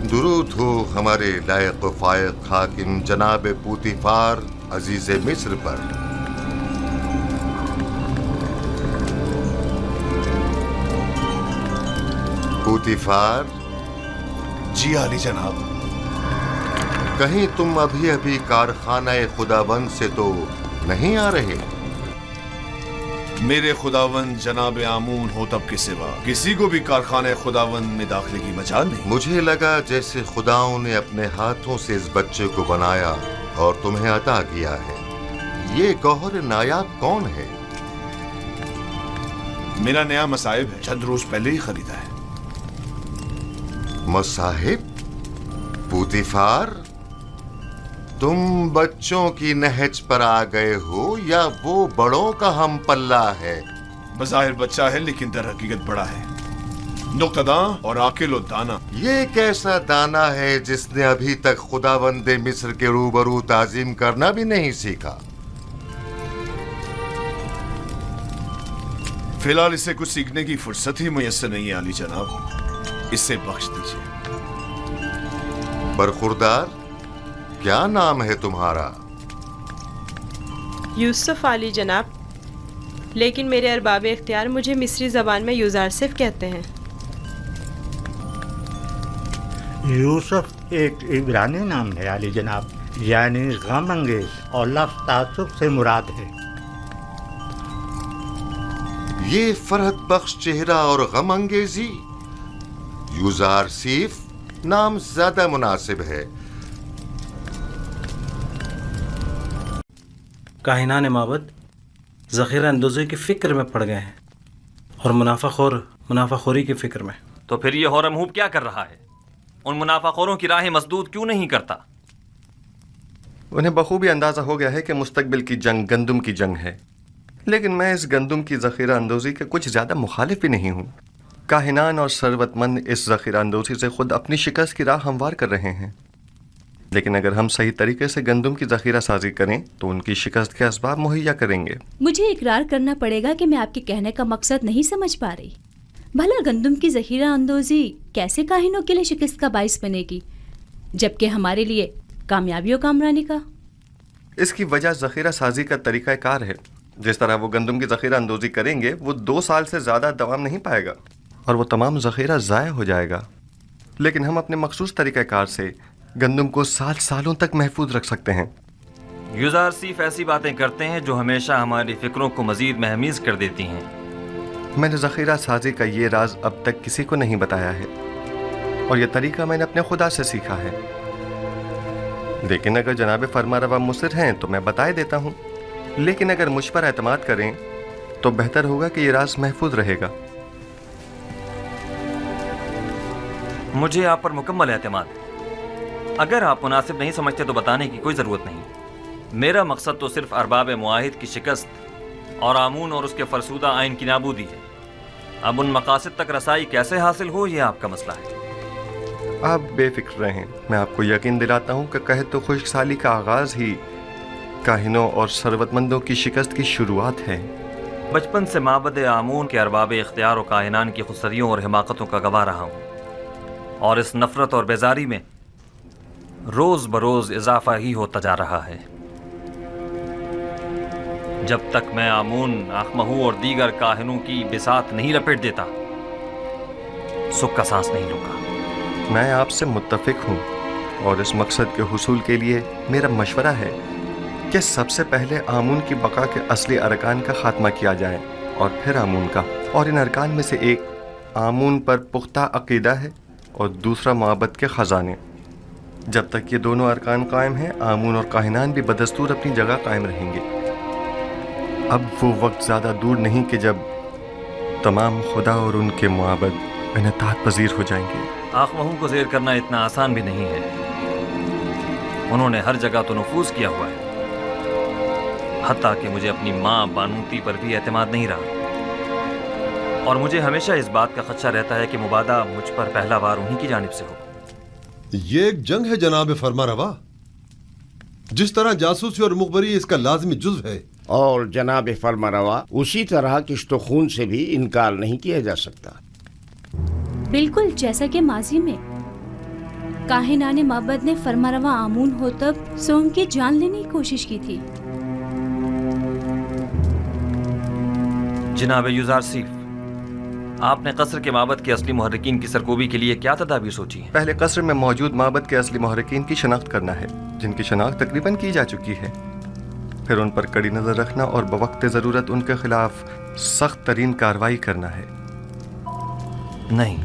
दुरूद हो हमारे लायक फायक हाकिम जनाब पूतीफार अजीज मिस्र पर। पूतीफार जी आली जनाब। कहीं तुम अभी अभी कारखाना खुदाबंद से तो नहीं आ रहे? मेरे खुदावंद जनाब आमून होतब के सिवा किसी को भी कारखाने खुदावंद में दाखिले की मजाल नहीं। मुझे लगा जैसे खुदाओं ने अपने हाथों से इस बच्चे को बनाया और तुम्हें अता किया है। ये गौहर नायाब कौन है? मेरा नया मसाहिब है, चंद रोज पहले ही खरीदा है। मसाहिब? पूतीफार, तुम बच्चों की नहज पर आ गए हो या वो बड़ों का हम पल्ला है? बज़ाहिर बच्चा है लेकिन दर हकीकत बड़ा है। नुक्तदा और आकिल और दाना। ये कैसा दाना है जिसने अभी तक खुदावंदे मिस्र के रूबरू ताजीम करना भी नहीं सीखा? फिलहाल इसे कुछ सीखने की फुर्सत ही मुयस्सर नहीं है आली जनाब, इसे बख्श दीजिए। बरखुरदार, क्या नाम है तुम्हारा? यूसुफ आली जनाब, लेकिन मेरे अरबाब इख्तियार मुझे मिस्री ज़बान में यूजारसिफ कहते हैं। यूसुफ एक इब्रानी नाम है आली जनाब, यानी गम अंगेज, और लफ्ज़ तासुब से मुराद है। ये फरहत बख्श चेहरा और गम अंगेजी, यूजारसिफ नाम ज्यादा मुनासिब है। काहिनान माबद ज़ख़ीरा अंदोज़ी की फ़िक्र में पड़ गए हैं और मुनाफाखोरी की फ़िक्र में। तो फिर ये होरमहूब क्या कर रहा है? उन मुनाफाखोरों की राहें मसदूद क्यों नहीं करता? उन्हें बखूबी अंदाज़ा हो गया है कि मुस्तकबिल की जंग गंदम की जंग है, लेकिन मैं इस गंदम की ज़ख़ीरा अंदोज़ी के कुछ ज़्यादा मुखालिफ भी नहीं हूँ। काहिनान और सरवतमंद इस ज़ख़ीरा अंदोज़ी से खुद अपनी शिकस्त की राह हमवार कर रहे हैं, लेकिन अगर हम सही तरीके से गंदम की ज़ख़ीरा साजी करें तो उनकी शिकस्त के असबाब मुहैया करेंगे। मुझे इकरार करना पड़ेगा कि मैं आपके कहने का मकसद नहीं समझ पा रही। भला गंदम की ज़ख़ीरा अंदोज़ी कैसे काहिनों के लिए शिकस्त का बाइस बनेगी? जबकि हमारे लिए कामयाबी और कामरानी का। इसकी वजह ज़ख़ीरा साजी का तरीक़ा कार है। जिस तरह वो गंदम की ज़ख़ीरा अंदोज़ी करेंगे वो 2 साल से ज़्यादा दवाम नहीं पाएगा और वो तमाम ज़ख़ीरा ज़ाय हो जाएगा। लेकिन हम अपने मखसूस तरीक़ा कार से गंदम को 7 सालों तक महफूज रख सकते हैं। यूज़ार सिर्फ ऐसी बातें करते हैं जो हमेशा हमारी फ़िक्रों को मज़ीद महमीज़ कर देती हैं। मैंने ज़ख़ीरा साजी का ये राज अब तक किसी को नहीं बताया है और ये तरीका मैंने अपने खुदा से सीखा है। लेकिन अगर जनाब फरमारवा मुसिर हैं तो मैं बताए देता हूँ, लेकिन अगर मुझ पर एतमाद करें तो बेहतर होगा कि ये राज महफूज रहेगा। मुझे आप पर मुकम्मल एतमाद है। अगर आप मुनासिब नहीं समझते तो बताने की कोई ज़रूरत नहीं। मेरा मकसद तो सिर्फ अरबाब मुआहिद की शिकस्त और आमून और उसके फरसूदा आइन की नाबूदी है। अब उन मकासद तक रसाई कैसे हासिल हो ये आपका मसला है। आप बेफिक्र रहें, मैं आपको यकीन दिलाता हूँ कि कहे तो खुशहाली का आगाज़ ही काहिनों और सरवतमंदों की शिकस्त की शुरुआत है। बचपन से माबद आमून के अरबाब इख्तियार और काहिनान की खुसरियों और हिमाकतों का गवाह रहा हूँ और इस नफ़रत और बेजारी में रोज़ बरोज़ इजाफा ही होता जा रहा है। जब तक मैं आमून, आखमहू और दीगर काहिनों की बिसात नहीं लपेट देता सुख का सांस नहीं लूँगा। मैं आपसे मुत्तफिक हूँ और इस मकसद के हुसूल के लिए मेरा मशवरा है कि सबसे पहले आमून की बका के असली अरकान का खात्मा किया जाए और फिर आमून का। और इन अरकान में से एक आमून पर पुख्ता अकीदा है और दूसरा मोहब्बत के ख़जाने। जब तक ये दोनों अरकान कायम हैं, आमून और काहिनान भी बदस्तूर अपनी जगह कायम रहेंगे। अब वो वक्त ज़्यादा दूर नहीं कि जब तमाम खुदा और उनके मुआबद इनतात पजीर हो जाएंगे। आखमहू को ज़ेर करना इतना आसान भी नहीं है। उन्होंने हर जगह तो नफूज़ किया हुआ है, हत्ता कि मुझे अपनी माँ बानूती पर भी एतमाद नहीं रहा और मुझे हमेशा इस बात का खदशा रहता है कि मुबादा मुझ पर पहला वार उन्हीं की जानिब से हो। ये एक जंग है जनाब फरमारवा। जिस तरह जासूसी और मुखबरी इसका लाजमी जुज़्व है, और जनाब फरमारवा उसी तरह किश्तो खून से भी इनकार नहीं किया जा सकता। बिल्कुल जैसा कि माजी में काहिनाने माबद ने फरमारवा आमून हो तब सोम की जान लेने की कोशिश की थी। जनाब यूज़ार सिर्फ, आपने कसर के माबद के असली मुहर्रिकीन की सरकोबी के लिए क्या तदाबीर सोची है? पहले कसर में मौजूद माबद के असली मुहर्रिकीन की शनाख्त करना है, जिनकी शनाख्त तकरीबन की जा चुकी है। फिर उन पर कड़ी नज़र रखना और बवक्त ज़रूरत उनके खिलाफ सख्त तरीन कार्रवाई करना है। नहीं,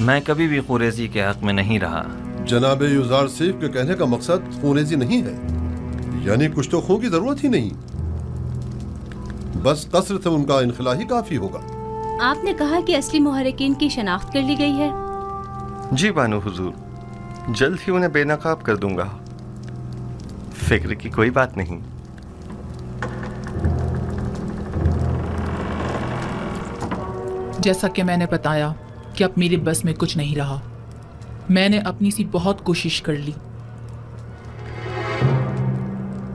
मैं कभी भी खुरेजी के हक में नहीं रहा। जनाब यूज़ार सिर्फ के कहने का मकसद खूनेजी नहीं है, यानी कुछ तो खून की जरूरत ही नहीं, बस कसर से उनका इनखला ही काफी होगा। आपने कहा कि असली मुहर्रिकीन की शनाख्त कर ली गई है। जी बानो हुजूर, जल्द ही उन्हें बेनकाब कर दूंगा, फिक्र की कोई बात नहीं। जैसा कि मैंने बताया कि अब मेरे बस में कुछ नहीं रहा। मैंने अपनी सी बहुत कोशिश कर ली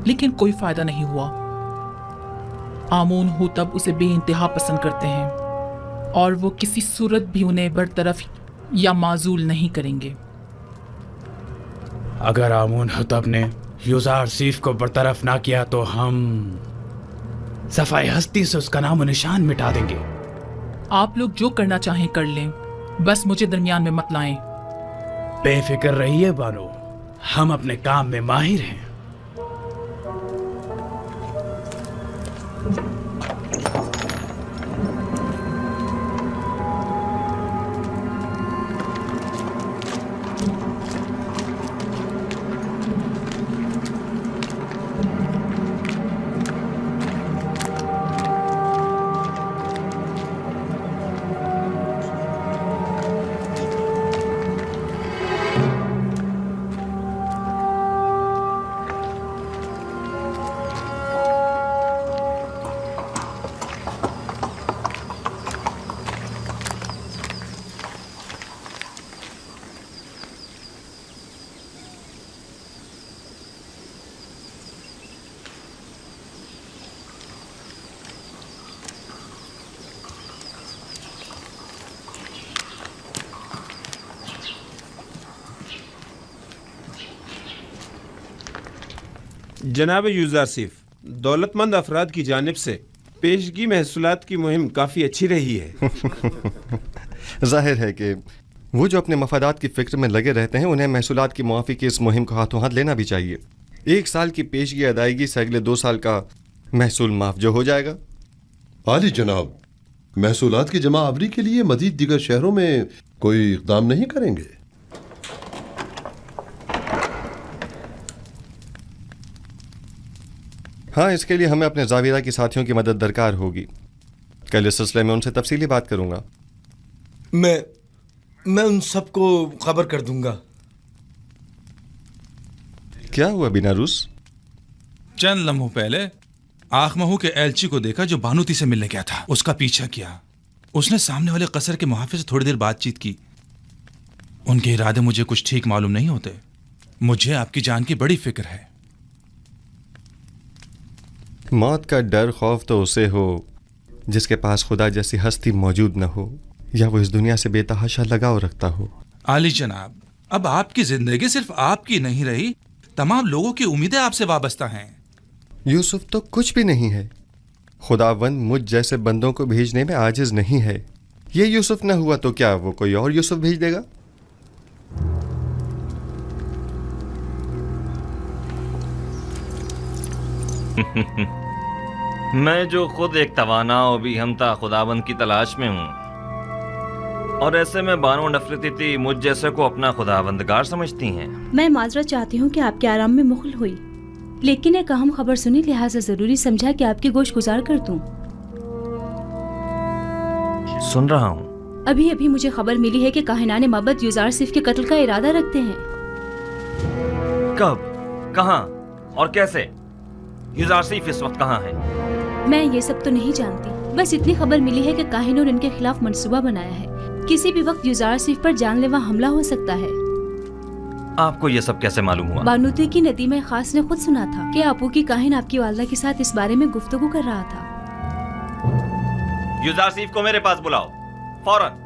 लेकिन कोई फायदा नहीं हुआ। आमून हो तब उसे बेइंतहा पसंद करते हैं और वो किसी सूरत भी उन्हें बरतरफ या माजूल नहीं करेंगे। अगर आमून हुतब ने यूज़ार सीफ को बरतरफ ना किया तो हम सफाई हस्ती से उसका नाम और निशान मिटा देंगे। आप लोग जो करना चाहें कर लें, बस मुझे दरमियान में मत लाएं। बेफिक्र रहिए बानो, हम अपने काम में माहिर हैं। जनाब यूजारसिफ, दौलतमंद अफराद की जानिब से पेशगी महसूलात की मुहिम काफ़ी अच्छी रही है। जाहिर है कि वो जो अपने मफादात की फ़िक्र में लगे रहते हैं उन्हें महसूलात की मुआफ़ी की इस मुहिम को हाथों हाथ लेना भी चाहिए। 1 साल की पेशगी अदायगी से अगले 2 साल का महसूल माफ जो हो जाएगा। आली जनाब, महसूलात की जमा आवरी के लिए मज़ीद दीगर शहरों में कोई इक़दाम नहीं करेंगे? हाँ, इसके लिए हमें अपने ज़ाविरा की साथियों की मदद दरकार होगी। कल इस सिलसिले में उनसे तफसीली बात करूंगा। मैं उन सबको खबर कर दूंगा। क्या हुआ बिनारूस? चंद लम्हों पहले आखमहू के एलची को देखा जो बानूती से मिलने गया था। उसका पीछा किया। उसने सामने वाले कसर के मुहाफिज से थोड़ी देर बातचीत की। उनके इरादे मुझे कुछ ठीक मालूम नहीं होते। मुझे आपकी जान की बड़ी फिक्र है। मौत का डर खौफ तो उसे हो जिसके पास खुदा जैसी हस्ती मौजूद न हो, या वो इस दुनिया से बेतहाशा लगाव रखता हो। आली जनाब, अब आपकी जिंदगी सिर्फ आपकी नहीं रही, तमाम लोगों की उम्मीदें आपसे वाबस्ता हैं। यूसुफ तो कुछ भी नहीं है। खुदावंद मुझ जैसे बंदों को भेजने में आजिज नहीं है। ये यूसुफ न हुआ तो क्या वो कोई और यूसुफ भेज देगा? मैं जो खुद एक तवाना और भी हमता खुदाबंद की तलाश में हूँ, और ऐसे में बानो नफरती मुझ जैसे को अपना खुदाबंदगार समझती हैं। मैं माजरत चाहती हूँ कि आपके आराम में मुखल हुई, लेकिन एक अहम खबर सुनी, लिहाजा जरूरी समझा कि आपकी गोश्त गुजार कर दूं। सुन रहा हूँ। अभी अभी मुझे खबर मिली है कि काहिनाने मबद यूजारसिफ के कत्ल का इरादा रखते हैं। कब, कहाँ और कैसे? यूजारसिफ इस वक्त कहाँ है? मैं ये सब तो नहीं जानती, बस इतनी खबर मिली है कि काहिनों ने इनके खिलाफ मंसूबा बनाया है। किसी भी वक्त यूजारसिफ पर जानलेवा हमला हो सकता है। आपको ये सब कैसे मालूम हुआ? बानूती की नदीमा खास ने खुद सुना था कि आपू की काहिन आपकी वालदा के साथ इस बारे में गुफ्तगू कर रहा था। यूजारसिफ को मेरे पास बुलाओ फौरन।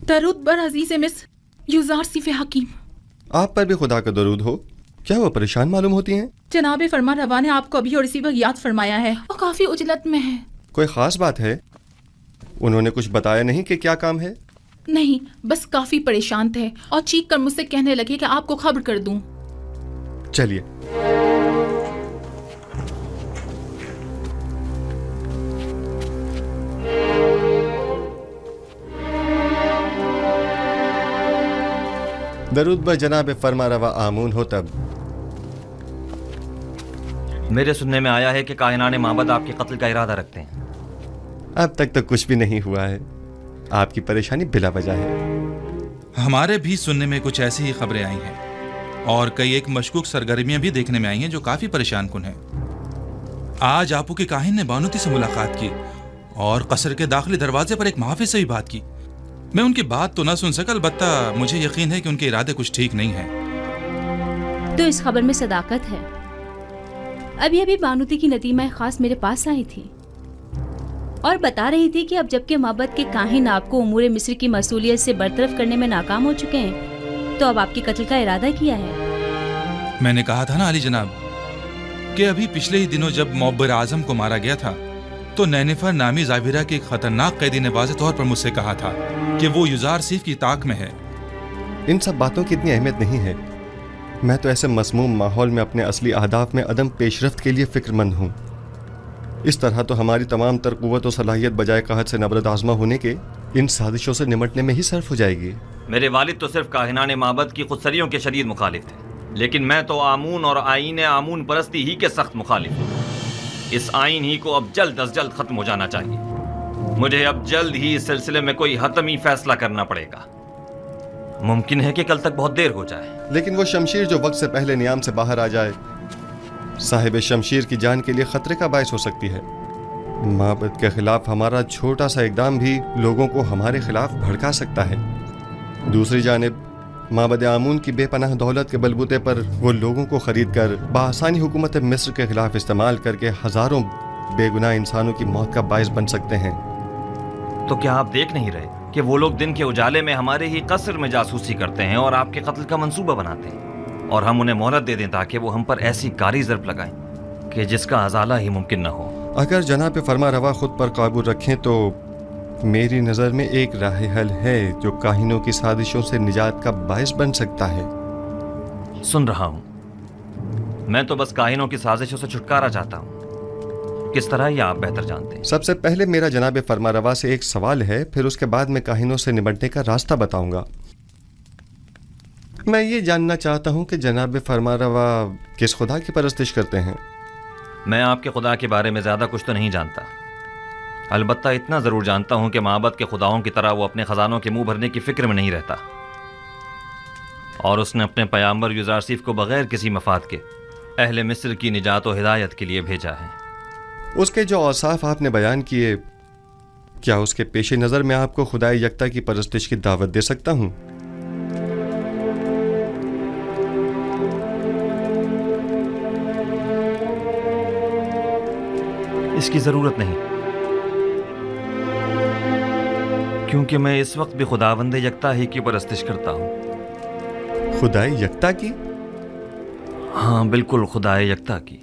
दरूद बर अजीज मिस यूजारसिफ हकीम। आप पर भी खुदा का दरूद हो। क्या वो परेशान मालूम होती हैं? जनाब फरमा रवा ने आपको अभी और इसी वक्त याद फरमाया है और काफी उजलत में है। कोई खास बात है? उन्होंने कुछ बताया नहीं कि क्या काम है? नहीं, बस काफी परेशान थे और चीख कर मुझसे कहने लगे कि आपको खबर कर दूं। चलिए। दरूद ब जनाब फरमा रवा आमून हो तब। मेरे सुनने में आया है कि काहिनाने माबद आपके कत्ल का इरादा रखते हैं। अब तक तो कुछ भी नहीं हुआ है। आपकी परेशानी बिला वजह है। हमारे भी सुनने में कुछ ऐसी ही खबरें आई हैं और कई एक मशकूक सरगर्मियां भी देखने में आई हैं जो काफी परेशान कुन हैं। आज आपू के काहिन ने बानूती से मुलाकात की और कसर के दाखिली दरवाजे पर एक मुहाफिज से भी बात की। मैं उनकी बात तो ना सुन सका, अलबत्ता मुझे यकीन है कि उनके इरादे कुछ ठीक नहीं हैं। तो इस खबर में सदाकत है। अभी अभी बानूती की नदीमा खास मेरे पास आई थी और बता रही थी कि अब जबकि माबद के काहिन आपको उमूर मिस्र की मसूलियत से बरतरफ करने में नाकाम हो चुके हैं, तो अब आपके कत्ल का इरादा किया है। मैंने कहा था ना अली जनाब कि अभी पिछले ही दिनों जब मुअब्बर आजम को मारा गया था तो नैनिफर नामी ज़ाबिरा के एक खतरनाक कैदी ने वाज़ेह तौर पर मुझसे कहा था कि वो यूजारसिफ की ताक में है। इन सब बातों की इतनी अहमियत नहीं है। मैं तो ऐसे मसमूम माहौल में अपने असली अहदाफ में अदम पेशरफ्त के लिए फ़िक्रमंद हूँ। इस तरह तो हमारी तमाम तर क़ुव्वत और सलाहियत बजाय कहत से नबरद आज़मा होने के इन साजिशों से निमटने में ही सर्फ हो जाएगी। मेरे वालिद तो सिर्फ काहिनाने माबद की खुदसरियों के शदीद मुखालिफ थे, लेकिन मैं तो आमून और आईन आमून परस्ती ही के सख्त मुखालिफ हूँ। इस आइन ही को अब जल्द अज जल्द खत्म हो जाना चाहिए। मुझे अब जल्द ही इस सिलसिले में कोई हतमी फैसला करना पड़ेगा। मुमकिन है कि कल तक बहुत देर हो जाए, लेकिन वो शमशीर जो वक्त से पहले नियाम से बाहर आ जाए साहिब शमशीर की जान के लिए खतरे का बायस हो सकती है। माबद के खिलाफ हमारा छोटा सा इकदाम भी लोगों को हमारे खिलाफ भड़का सकता है। दूसरी जानिब माबद आमून की बेपनाह दौलत के बलबूते पर वो लोगों को खरीद कर बआसानी हुकूमत मिस्र के खिलाफ इस्तेमाल करके हजारों बेगुनाह इंसानों की मौत का बायस बन सकते हैं। तो क्या आप देख नहीं रहे कि वो लोग दिन के उजाले में हमारे ही कस्र में जासूसी करते हैं और आपके कत्ल का मंसूबा बनाते हैं, और हम उन्हें मोहलत दे दें ताकि वो हम पर ऐसी कारी ज़र्ब लगाएं कि जिसका अजाला ही मुमकिन न हो। अगर जनाब फरमा रवा खुद पर काबू रखें तो मेरी नज़र में एक राह हल है जो काहिनों की साजिशों से निजात का बायस बन सकता है। सुन रहा हूं, मैं तो बस काहिनों की साजिशों से छुटकारा चाहता हूं। किस तरह ये आप बेहतर जानते हैं। सबसे पहले मेरा जनाब फरमा रवा से एक सवाल है, फिर उसके बाद मैं काहिनों से निपटने का रास्ता बताऊंगा। मैं ये जानना चाहता हूं कि जनाब फरमा रवा किस खुदा की परस्तिश करते हैं। मैं आपके खुदा के बारे में ज़्यादा कुछ तो नहीं जानता, अलबत्ता इतना ज़रूर जानता हूं कि माबद के खुदाओं की तरह वो अपने ख़जानों के मुंह भरने की फ़िक्र में नहीं रहता, और उसने अपने पैगंबर युज़ारसीफ को बग़ैर किसी मफाद के अहले मिस्र की निजात और हिदायत के लिए भेजा है। उसके जो औसाफ आपने बयान किए, क्या उसके पेश नज़र में आपको खुदाई यकता की परस्तिश की दावत दे सकता हूँ? इसकी ज़रूरत नहीं, क्योंकि मैं इस वक्त भी खुदावंद यकता ही की परस्तिश करता हूँ। खुदाई यकता की? हाँ बिल्कुल, खुदाए यकता की,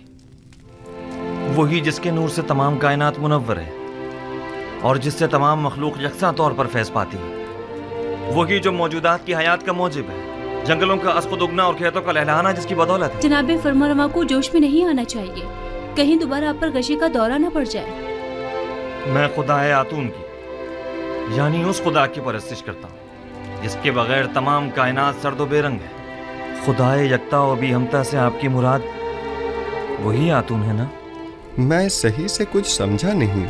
वही जिसके नूर से तमाम कायनात मुनव्वर है और जिससे तमाम मखलूक यकसा तौर पर फैज़ पाती है, वही जो मौजूदात की हयात का मौजिब है, जंगलों का अस्कुद उगना और खेतों का लहलहाना जिसकी बदौलत है। जनाब फरमारवा को जोश में नहीं आना चाहिए, कहीं दोबारा आप पर गशी का दौरा न पड़ जाए। मैं खुदाए आतून की यानी उस खुदा की परस्तिश करता हूँ जिसके बगैर तमाम कायनात सर्दो बेरंग है। खुदाए यकता और भी हमता से आपकी मुराद वही आतून है ना? मैं सही से कुछ समझा नहीं।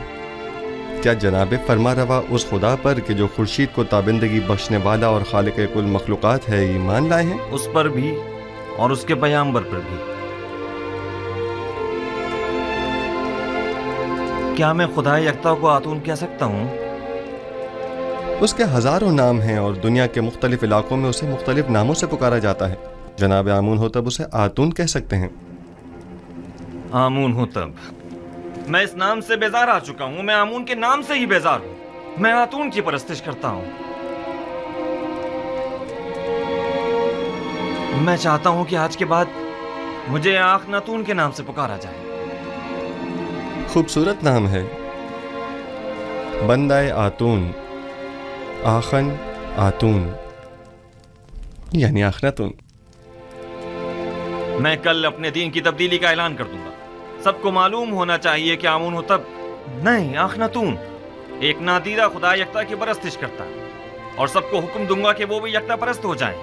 क्या जनाब फरमा रवा उस खुदा पर कि जो खुर्शीद को ताबिंदगी बख्शने वाला और खालिक कुल मखलूक़ात है ईमान लाए हैं? उस पर भी और उसके पैगंबर पर भी। क्या मैं खुदाए यकता को आतून कह सकता हूँ? उसके हजारों नाम हैं और दुनिया के मुख्तलिफ इलाकों में उसे मुख्तलिफ नामों से पुकारा जाता है। जनाब आमून हो तब उसे आतून कह सकते हैं। आमून हो तब? मैं इस नाम से बेजार आ चुका हूँ, मैं आमून के नाम से ही बेजार हूँ। मैं आतून की परस्तिश करता हूँ। मैं चाहता हूँ कि आज के बाद मुझे आखनातून के नाम से पुकारा जाए। खूबसूरत नाम है, बंदाए आतून, आखन आतून यानी आखनातून। मैं कल अपने दीन की तब्दीली का ऐलान कर दूंगा। सबको मालूम होना चाहिए कि आमून हो तब नहीं, आखनातून एक नादीदा खुदा यकता की परस्तिश करता है, और सबको हुक्म दूंगा कि वो भी यकता परस्त हो जाएं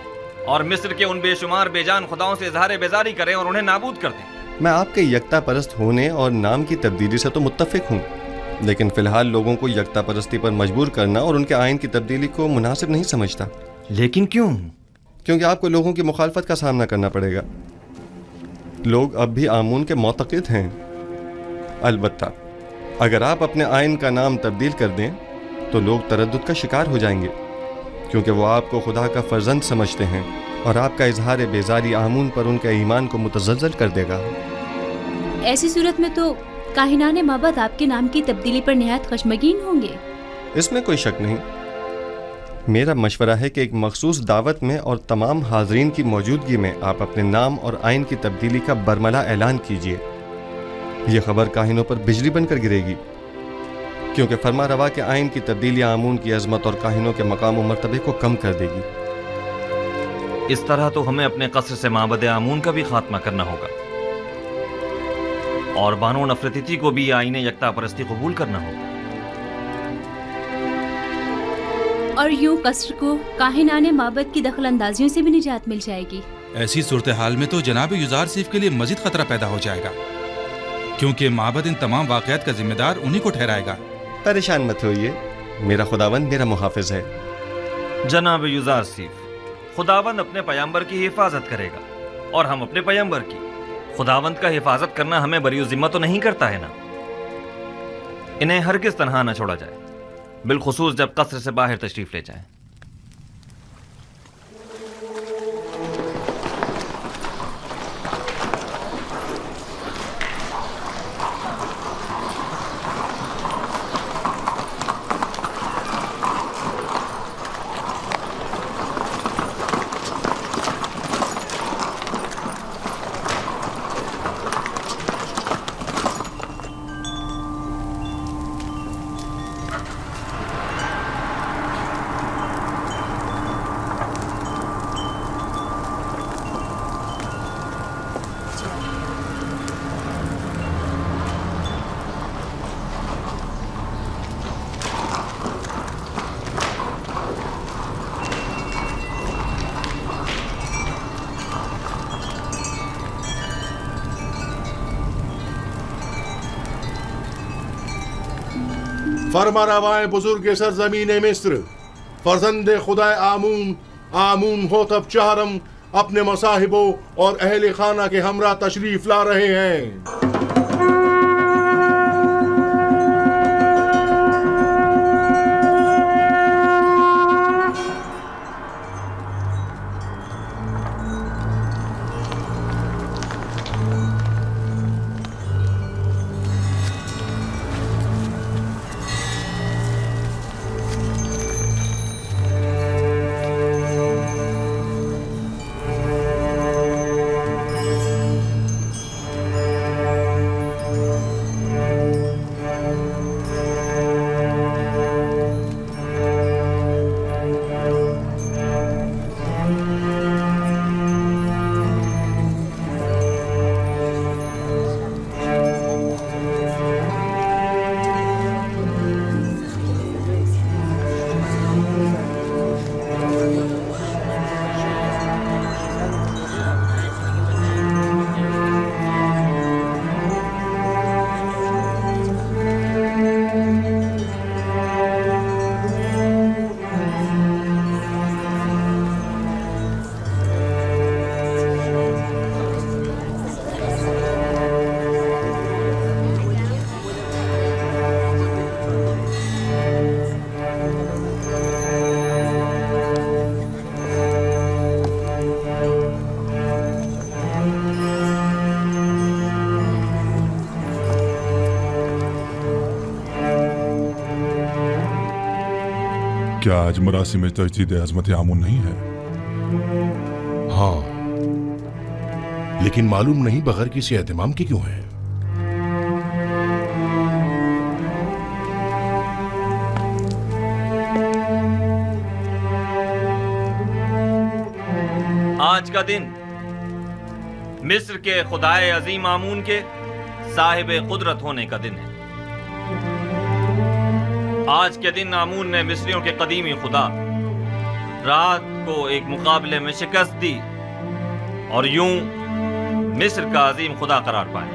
और मिस्र के उन बेशुमार बेजान खुदाओं से इजहार बेजारी करें और उन्हें नाबूद कर दें। मैं आपके यकता परस्त होने और नाम की तब्दीली से तो मुत्तफिक हूँ, लेकिन फिलहाल लोगों को यकता परस्ती पर मजबूर करना और उनके आइन की तब्दीली को मुनासिब नहीं समझता। लेकिन क्यों? क्योंकि आपको लोगों की मुखालफत का सामना करना पड़ेगा। लोग अब भी आमून के मोतक़िद हैं। अलबत्ता अगर आप अपने आइन का नाम तब्दील कर दें तो लोग तरद्दुद का शिकार हो जाएंगे, क्योंकि वो आपको खुदा का फर्जंद समझते हैं और आपका इजहार बेजारी आमून पर उनके ईमान को मुतज़्ज़ल कर देगा। ऐसी सूरत में तो काहिनाने माबद आपके नाम की तब्दीली पर निहायत खशमगीन होंगे। इसमें कोई शक नहीं। मेरा मशवरा है कि एक मखसूस दावत में और तमाम हाज़रीन की मौजूदगी में आप अपने नाम और आइन की तब्दीली का बरमला ऐलान कीजिए। ये खबर काहिनों पर बिजली बनकर गिरेगी, क्योंकि फरमा रवा के आइन की तब्दीली आमून की अजमत और काहिनों के मकाम और मर्तबे को कम कर देगी। इस तरह तो हमें अपने कसर से माबद आमून का भी खात्मा करना होगा और बानो नफरती को भी आईने यकता परस्ती कबूल करना होगा। और यूं कसर को काहिनाने माबद की दखल अंदाजियों से भी निजात मिल जाएगी। ऐसी सूरत हाल में तो जनाब युज़ारसीफ के लिए मजीद खतरा पैदा हो जाएगा, क्योंकि माबद इन तमाम वाक़यात का जिम्मेदार उन्हीं को ठहराएगा। परेशान मत होइए, मेरा खुदावंद मेरा मुहाफिज है। जनाब युज़ारसीफ, खुदावंद अपने पैगंबर की हिफाजत करेगा और हम अपने पैगंबर की। खुदावंद का हिफाजत करना हमें बरी ज़िम्मा तो नहीं करता है ना। इन्हें हरगिज़ तन्हा न छोड़ा जाए, बिलखुसूस जब कसर से बाहर तशरीफ ले जाए। फरमा रवाए बुजुर्ग सरजमीन मिस्र फर्जंद खुदा आमून होतब चहरम अपने मसाहिबों और अहल खाना के हमरा तशरीफ ला रहे हैं। क्या आज मरासिम में तजदीद अज़मत आमून नहीं है? हाँ, लेकिन मालूम नहीं बगैर किसी एहतमाम के क्यों है। आज का दिन मिस्र के खुदाए अजीम आमून के साहिब कुदरत होने का दिन है। आज के दिन आमून ने मिस्रियों के कदीमी खुदा रात को एक मुकाबले में शिकस्त दी और यूं मिस्र का अजीम खुदा करार पाए।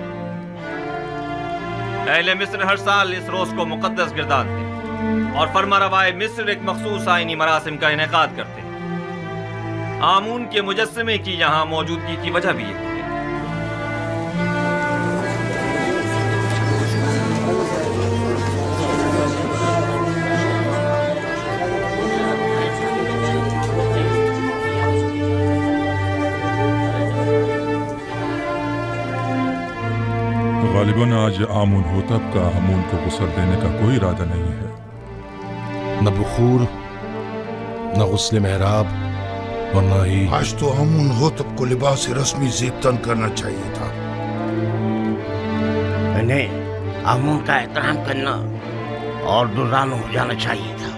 अहले मिस्र हर साल इस रोज को मुकद्दस गिरदानते और फरमा रवाए मिस्र एक मखसूस आईनी मरासिम का इनेकाद करते। आमून के मुजस्समे की यहाँ मौजूदगी की वजह भी है। गालिबन आज आमून होतब का हमून को गुस्ल देने का कोई इरादा नहीं है। न बुखूर, न गुस्ल मेहराब और न ही आज तो आमून होतब को लिबास रस्मी ज़ेबतन करना चाहिए था। इन्हें आमून का एहतराम करना और दुर्रानो हो जाना चाहिए था।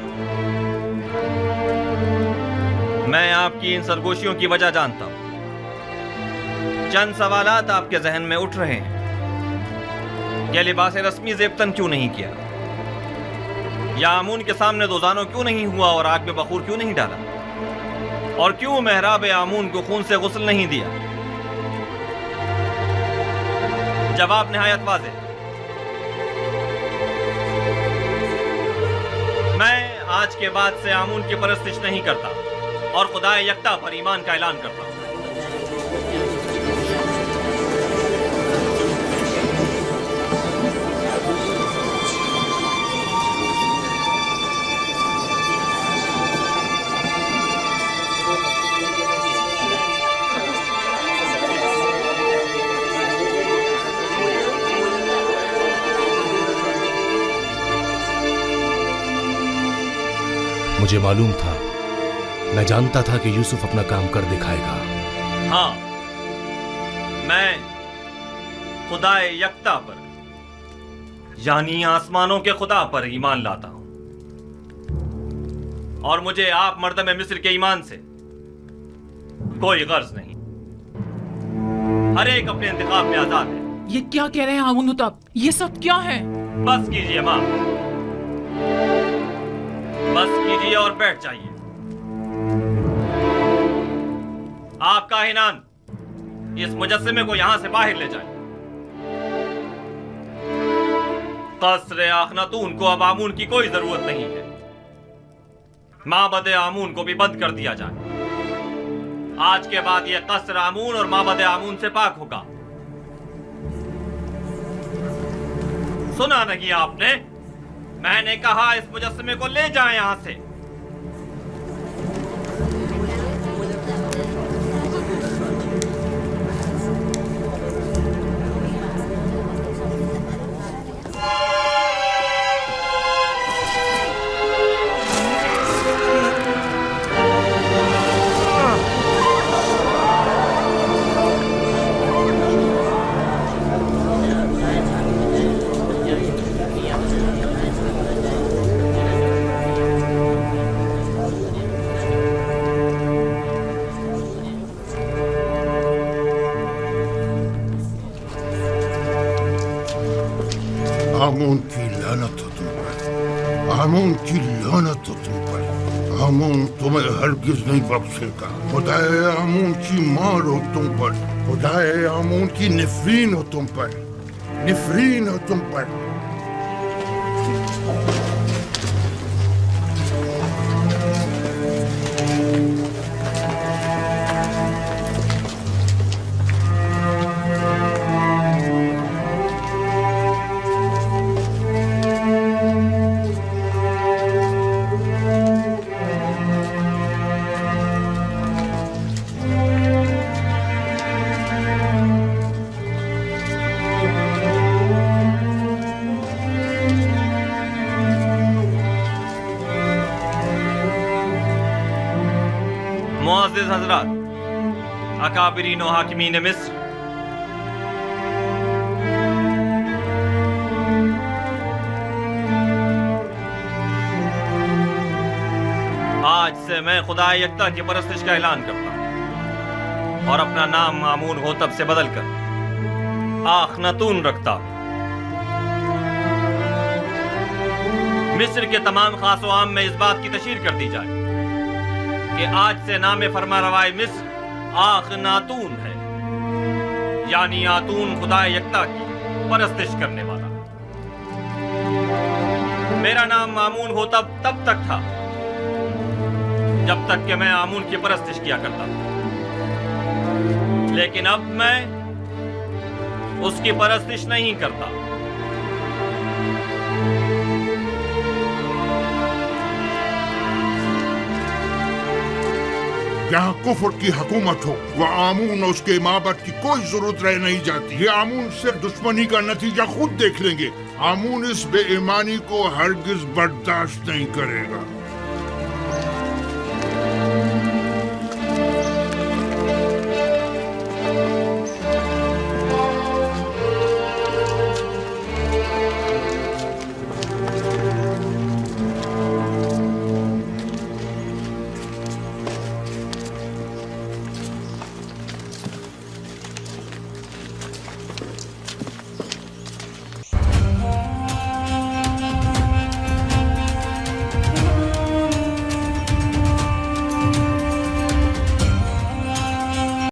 मैं आपकी इन सरगोशियों की वजह जानता हूं। चंद सवालात आपके जहन में उठ रहे हैं। क्या लिबास रस्मी ज़ेबतन क्यों नहीं किया, या आमून के सामने दोजानो क्यों नहीं हुआ और आग में बखूर क्यों नहीं डाला, और क्यों मेहराब आमून को खून से गुस्ल नहीं दिया? जवाब निहायत वाज़ेह। मैं आज के बाद से आमून की परस्तिश नहीं करता और खुदाए यकता पर ईमान का ऐलान करता हूं। मुझे मालूम था, मैं जानता था कि यूसुफ अपना काम कर दिखाएगा। हाँ, मैं खुदाए यकता पर यानी आसमानों के खुदा पर ईमान लाता हूं और मुझे आप मर्दम मिस्र के ईमान से कोई गर्ज नहीं। हर एक अपने इंतखाब में आजाद है। ये क्या कह रहे हैं आमून होतब? ये सब क्या है? बस कीजिए मां, बस कीजिए और बैठ जाइए। आप काहिनान इस मुजस्समे को यहां से बाहर ले जाएं। قصر आखनातून को अब आमून की कोई जरूरत नहीं है। माबद आमून को भी बंद कर दिया जाए। आज के बाद ये कस्र आमून और माबद आमून से पाक होगा। सुना नहीं आपने? मैंने कहा इस मुजस्समे को ले जाएं यहां से। आमून की लानत हो तुम पर, आमून की लानत हो तुम पर। आमून तुम्हें हरगिज नहीं बख्शेगा। खुदाए आमून की मार हो तुम पर, खुदाए आमून की निफरीन हो तुम पर, निफरीन हो तुम पर। मुअज़्ज़िज़ हज़रात, अकाबिरीन व हाकिमीन मिस्र, आज से मैं खुदा यकता की परस्तिश का ऐलान करता हूं और अपना नाम आमून होतब से बदलकर आखनातून रखता हूं। मिस्र के तमाम खास व आम में इस बात की तशहीर कर दी जाए कि आज से नाम फरमारवाए मिस्र आखनातून है, यानी आतून खुदा यकता की परस्तिश करने वाला। मेरा नाम आमून होतब तब तक था जब तक कि मैं आमून की परस्तिश किया करता था, लेकिन अब मैं उसकी परस्तिश नहीं करता। यहाँ कुफर की हुकूमत हो, वह आमून और उसके माबद की कोई जरूरत रह नहीं जाती। ये आमून सिर्फ दुश्मनी का नतीजा खुद देख लेंगे। आमून इस बेईमानी को हरगिज बर्दाश्त नहीं करेगा।